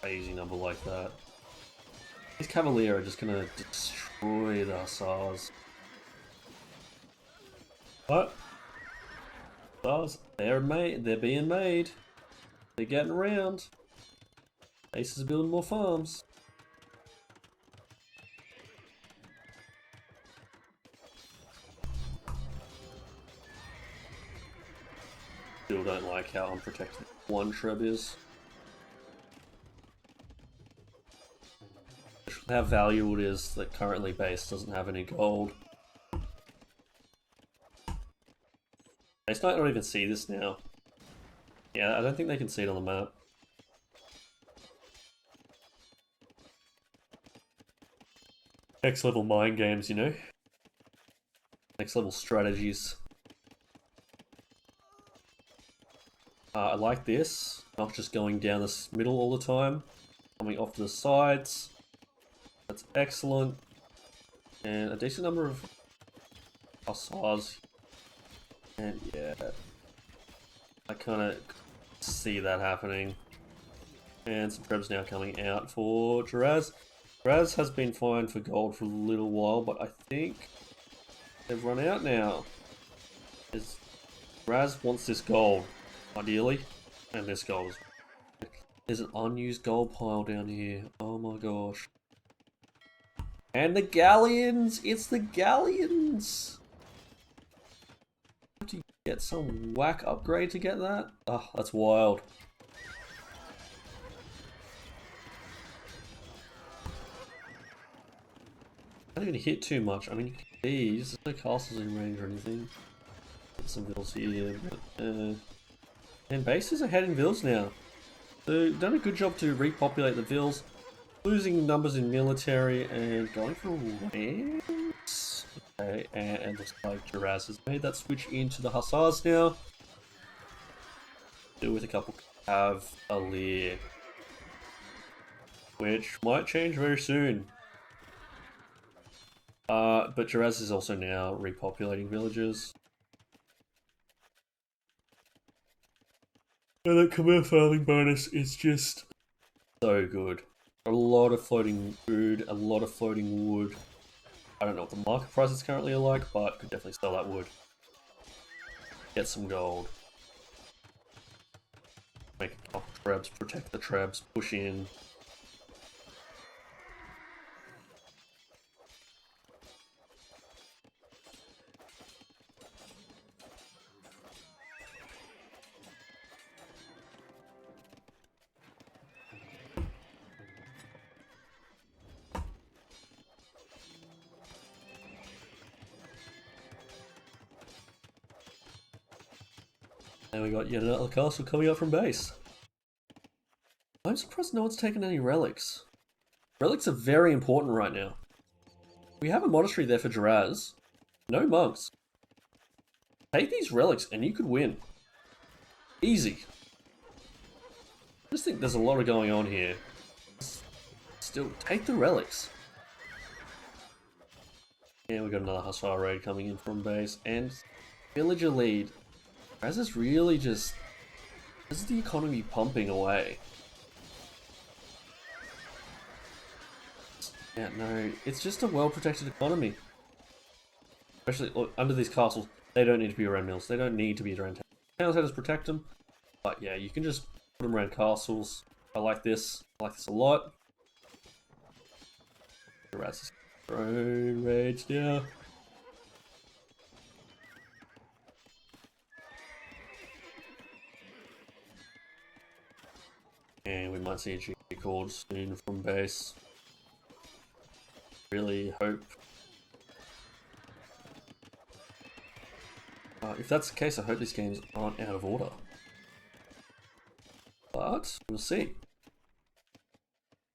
Crazy number like that. These Cavalier are just gonna destroy the Hussars. But Hussars, they're being made. They're getting around. Basse is building more farms. Still don't like how unprotected one Treb is. How valuable it is that currently Basse doesn't have any gold. Basse might not even see this now. Yeah, I don't think they can see it on the map. Next level mind games, you know? Next level strategies. I like this. Not just going down this middle all the time. Coming off to the sides. That's excellent. And a decent number of hussars. And yeah, I kind of see that happening. And some trebs now coming out for Jarazz. Jarazz has been fine for gold for a little while, but I think they've run out now. Jarazz wants this gold, ideally, and this gold. There's an unused gold pile down here. Oh my gosh. And the galleons! It's the galleons! Have to get some whack upgrade to get that? Oh, that's wild. I don't even hit too much. I mean, these, there's no castles in range or anything. Get some vills here, but, and Basse is ahead in vills now. So, done a good job to repopulate the vills, losing numbers in military and going for lands. Okay, and looks like Jarazz has made that switch into the hussars now. Do with a couple cavalier, which might change very soon. But Jarazz is also now repopulating villages. And that command farming bonus is just so good. A lot of floating food, a lot of floating wood. I don't know what the market prices currently are like, but could definitely sell that wood. Get some gold. Make a couple trebs, protect the trebs, push in. And we got yet another castle coming up from base. I'm surprised no one's taken any relics. Relics are very important right now. We have a monastery there for Jarazz. No monks. Take these relics and you could win. Easy. I just think there's a lot of going on here. Still, take the relics. Yeah, we got another Hussar raid coming in from base. And villager lead. Jarazz is really just... This is the economy pumping away. Yeah, no, it's just a well-protected economy. Especially look, under these castles, they don't need to be around mills. They don't need to be around towns. Towns just protect them. But yeah, you can just put them around castles. I like this. I like this a lot. Jarazz is throwing raids now. And we might see a G called soon from base. Really hope. If that's the case, I hope these games aren't out of order. But we'll see.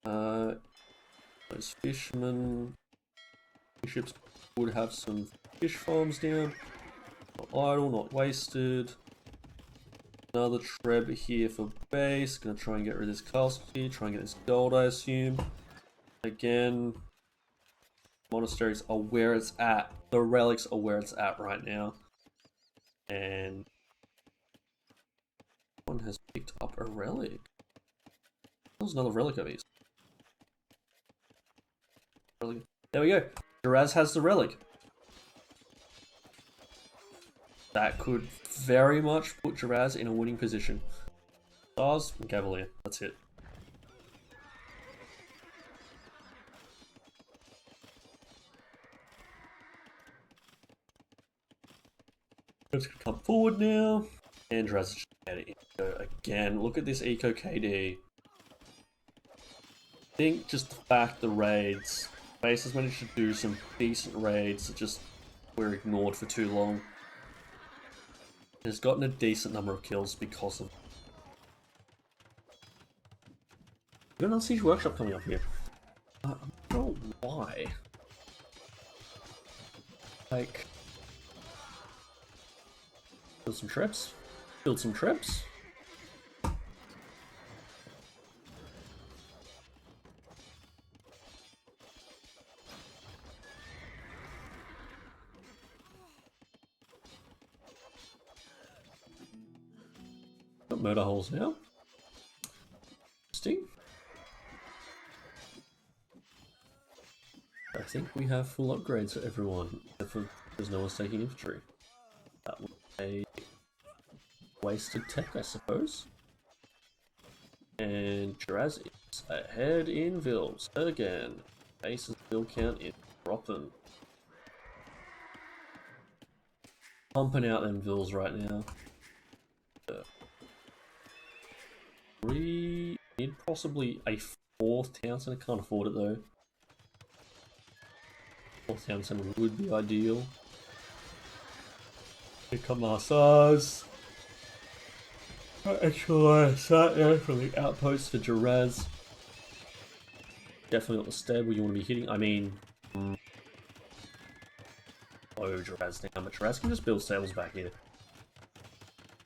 Those fishermen, ships would have some fish farms down. Not idle, not wasted. Another treb here for base. Gonna try and get rid of this castle here. Try and get this gold, I assume. Again, monasteries are where it's at. The relics are where it's at right now. And one has picked up a relic. There's another relic over here. There we go. Jarazz has the relic. That could very much put Jarazz in a winning position. Stars and Cavalier. That's it. Let's come forward now. And Jarazz is just at it. Again, look at this eco KD. I think just the fact the raids. Base has managed to do some decent raids that just were ignored for too long. Has gotten a decent number of kills because of. We've got another Siege Workshop coming up here. I don't know why. Like, build some trips. Build some trips. Got murder holes now. Interesting. I think we have full upgrades for everyone, except for there's no one's taking infantry. That was a wasted tech, I suppose. And Jarazz is ahead in Vils again. Base's Vil count is dropping. Pumping out them Vils right now. We need possibly a 4th town center. Can't afford it though. 4th town center would be ideal. Here come our SARS. Extra sat there for the outpost for Jarazz. Definitely not the stable you want to be hitting. I mean, oh, Jarazz down, but Jarazz can just build stables back here.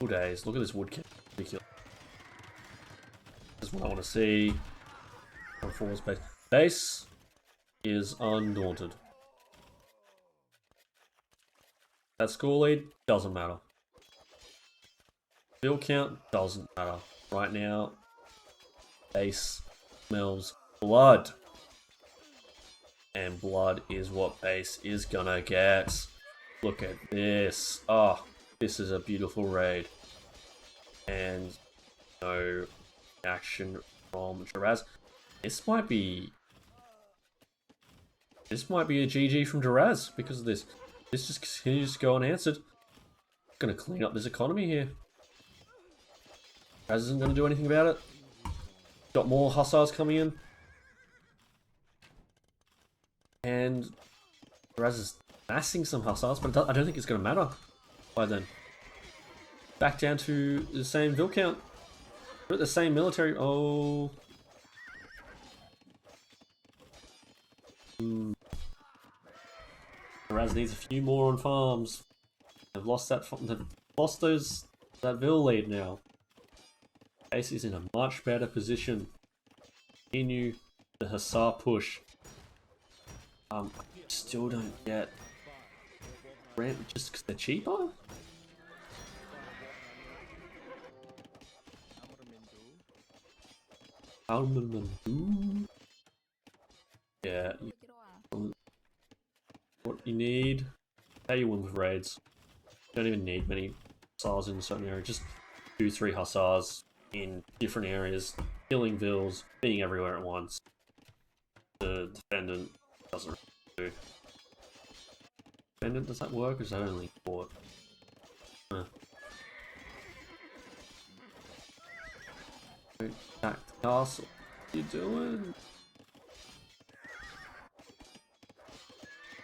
2 days. Look at this wood kit. Ridiculous. This is what I want to see. On forward space. Base is undaunted. That score lead doesn't matter. Vil count doesn't matter. Right now, Base smells blood. And blood is what Base is gonna get. Look at this. Oh, this is a beautiful raid. And no action from Jarazz. This might be a GG from Jarazz because of this. This just continues to go unanswered. Gonna clean up this economy here. Jarazz isn't gonna do anything about it. Got more hussars coming in. And Jarazz is massing some hussars, but I don't think it's gonna matter by then. Back down to the same Vil count. We're at the same military. Oh. Jarazz needs a few more on farms. They've lost that. They've lost that Vil lead now. Base is in a much better position. Continue the hussar push. Still don't get rent just because they're cheaper. Yeah. What you need? How you win with raids? You don't even need many hussars in a certain area. Just 2-3 hussars in different areas, killing Vils, being everywhere at once. The defendant doesn't really do. Defendant, does that work, or is that only fort? Huh. Attack the castle. What are you doing?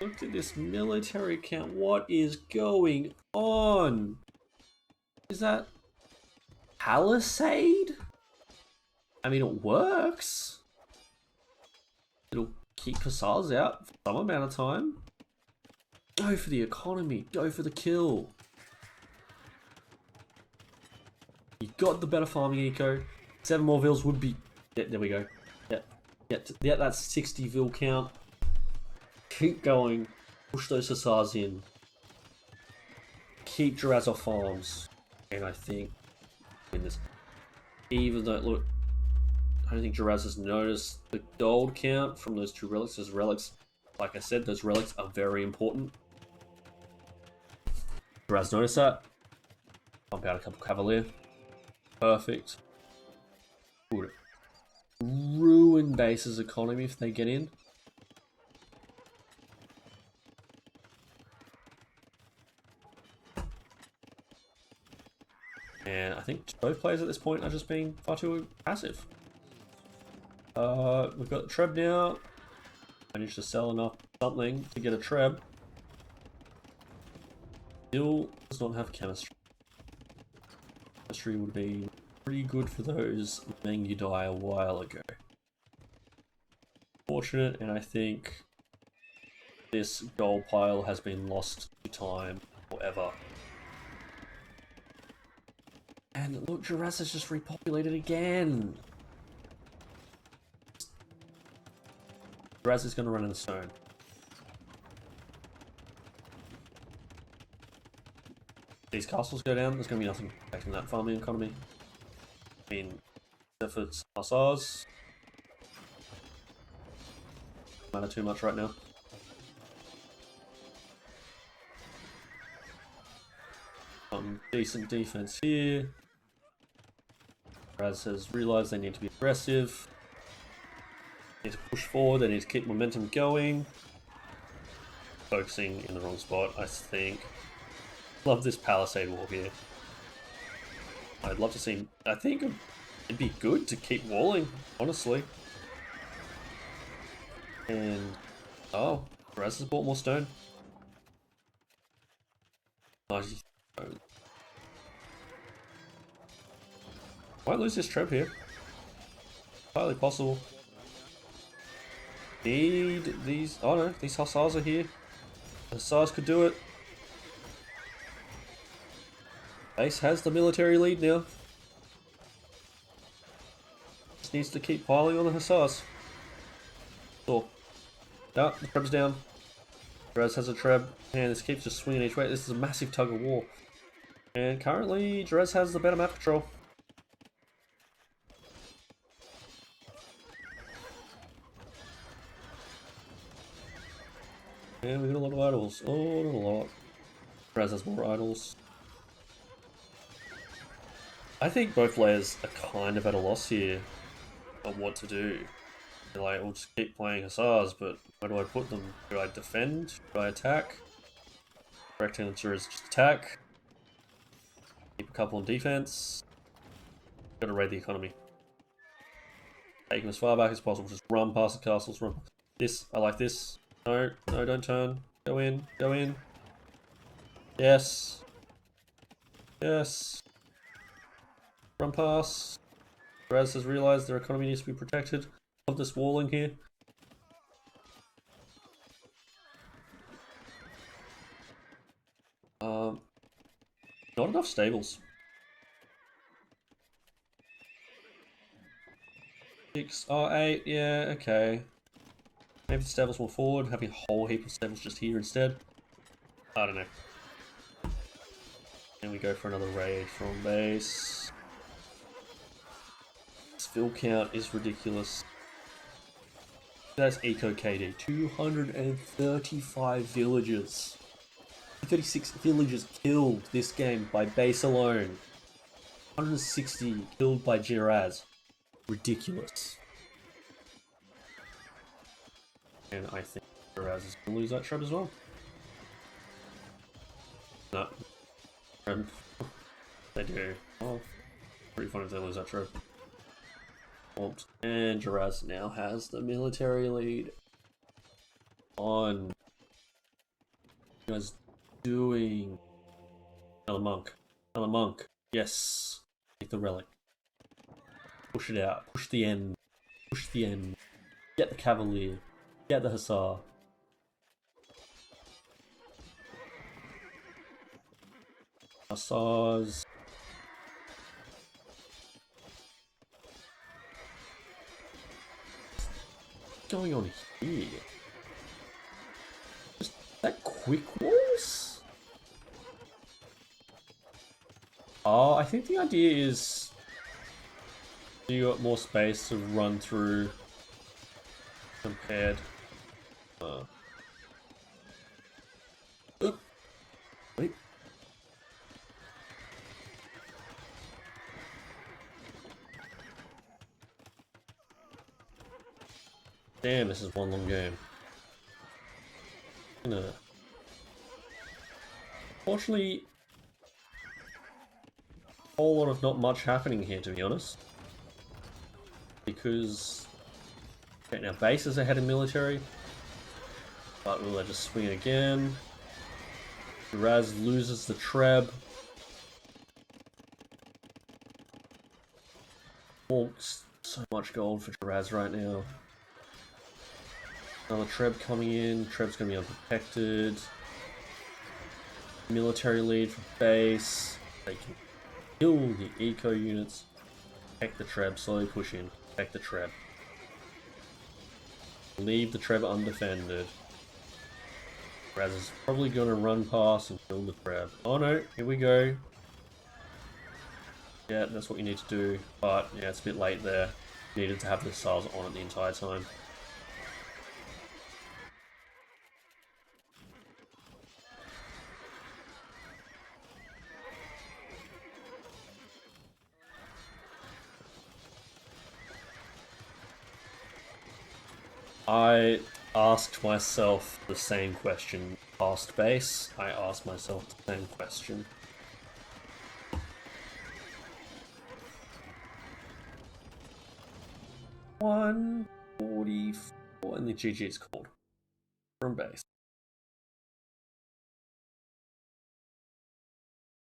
Look at this military count. What is going on? Is that Palisade? I mean, it works. It'll keep hussars out for some amount of time. Go for the economy. Go for the kill. You got the better farming eco. 7 more Vils would be... Yeah, there we go. Yeah, that's 60 Vil count. Keep going. Push those hussars in. Keep Jarazz off farms. And I think... in this, even though, look, I don't think Jarazz has noticed the gold count from those 2 relics. Those relics, like I said, those relics are very important. Jarazz noticed that. Pump out a couple Cavalier. Perfect. Would ruin Base's economy if they get in. And I think both players at this point are just being far too passive. We've got Treb now. Managed to sell enough something to get a Treb. Still does not have chemistry. Chemistry would be pretty good for those Mengu die a while ago. Fortunate, and I think this gold pile has been lost to time forever. And look, Jarazz has just repopulated again. Jarazz is going to run in the stone. These castles go down, there's going to be nothing affecting that farming economy. I mean, efforts Jarazz. Matter too much right now. Decent defense here. Jarazz has realised they need to be aggressive. They need to push forward, they need to keep momentum going. Focusing in the wrong spot, I think. Love this palisade wall here. I'd love to see... I think it'd be good to keep walling, honestly. And... oh, Jarazz has bought more stone. Might lose this trap here. Highly possible. Need these... oh no, these Hussars are here. The Hussars could do it. Basse has the military lead now. Just needs to keep piling on the Hussars. Oh. No, the treb's down. Jarazz has a treb, and this keeps just swinging each way. This is a massive tug of war. And currently, Jarazz has the better map control. And we got a lot of idols. Oh, not a lot. Jarazz has more idols. I think both players are kind of at a loss here of what to do. They're like, we'll just keep playing Hussars, but where do I put them? Do I defend? Do I attack? Correct answer is just attack. Keep a couple on defense. Gotta raid the economy. Take them as far back as possible. Just run past the castles. Run. This, I like this. No, no, don't turn. Go in, go in. Yes. Yes. Run past. Jarazz has realised their economy needs to be protected. Love this walling here. Not enough stables. 6, oh, 8, yeah, okay. Maybe the stables more forward, having a whole heap of stables just here instead. I don't know. And we go for another raid from base. This fill count is ridiculous. That's Eco KD. 235 villagers. 36 villagers killed this game by base alone. 160 killed by Jarazz. Ridiculous. And I think Jarazz is going to lose that trap as well. No. They do. Oh, pretty funny if they lose that trap. And Jarazz now has the military lead on. You guys doing another monk. Another monk. Yes. Take the relic. Push it out. Push the end. Push the end. Get the cavalier. Get the hussar. Hussars. What's going on here? Just that quick walls? Oh, I think the idea is you got more space to run through compared. Wait. Damn, this is one long game. Fortunately, a whole lot of not much happening here, to be honest. Because okay, now base is ahead in military, but will they just swing again? Jarazz loses the treb. Oh, so much gold for Jarazz right now. Another Treb coming in. Treb's going to be unprotected. Military lead for base. They can kill the eco units. Protect the Treb. Slowly push in. Protect the Treb. Leave the Treb undefended. Jarazz is probably going to run past and kill the Treb. Oh no, here we go. Yeah, that's what you need to do. But yeah, it's a bit late there. You needed to have the missiles on it the entire time. I asked myself the same question past base. I asked myself the same question. $144 and the GG is called from base.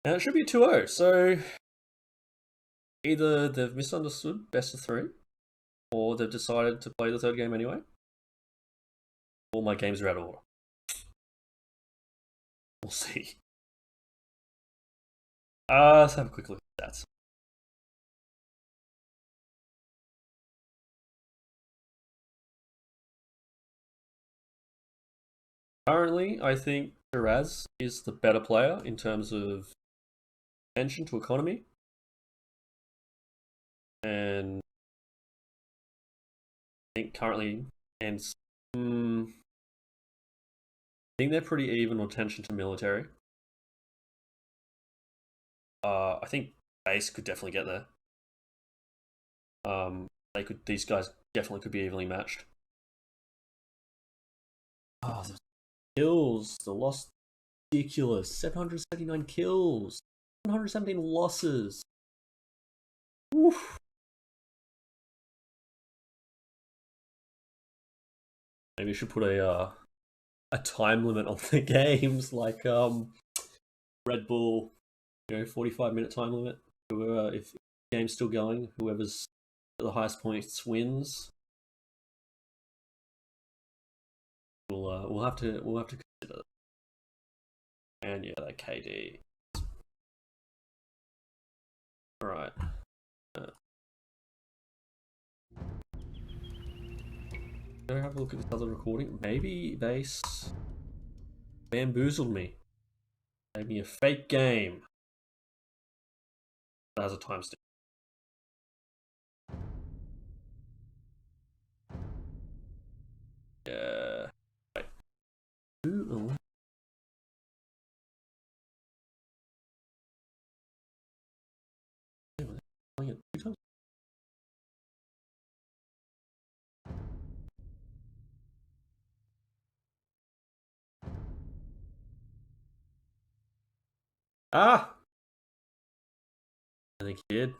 And it should be 2-0, so either they've misunderstood best of 3, or they've decided to play the third game anyway. All my games are out of order. We'll see. Let's have a quick look at stats. Currently, I think Jarazz is the better player in terms of attention to economy. And I think currently, and I think they're pretty even on attention to military. I think base could definitely get there. These guys definitely could be evenly matched. Oh, the kills, the loss, ridiculous. 779 kills, 117 losses. Oof. Maybe you should put a time limit on the games, like Red Bull, 45-minute time limit. If the game's still going, whoever's at the highest points wins. We'll have to consider that. And yeah, that KD. All right. Go have a look at this other recording. Maybe Basse bamboozled me. Gave me a fake game. That has a timestamp. Yeah. Wait. Ooh. Ah! I think he did.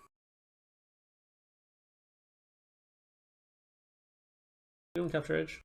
Doing capture edge.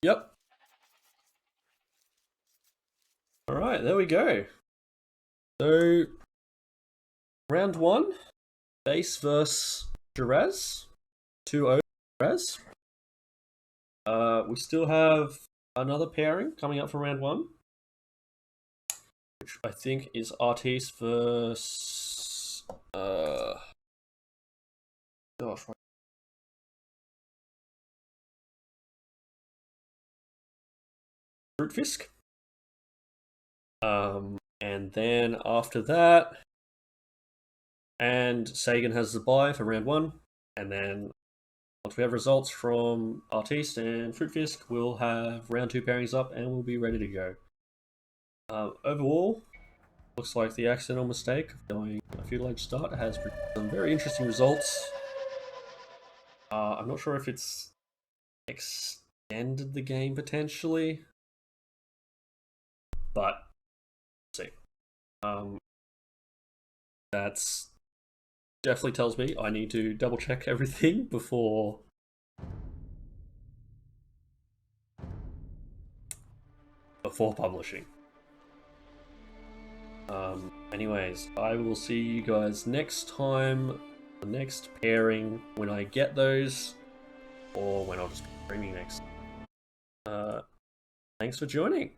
Yep. All right, there we go. So, round 1, Basse versus Jarazz, 2-0 Jarazz. We still have another pairing coming up for round 1, which I think is Artis versus gosh, Fruitfisk. And then after that, and Sagan has the bye for round 1, and then once we have results from Artiste and Fruitfisk, we'll have round 2 pairings up and we'll be ready to go. Overall, looks like the accidental mistake of going a Feudal Age start has produced some very interesting results. I'm not sure if it's extended the game potentially, but see. That's definitely tells me I need to double check everything before publishing. Anyways, I will see you guys next time, the next pairing, when I get those, or when I'll just be streaming next. Thanks for joining.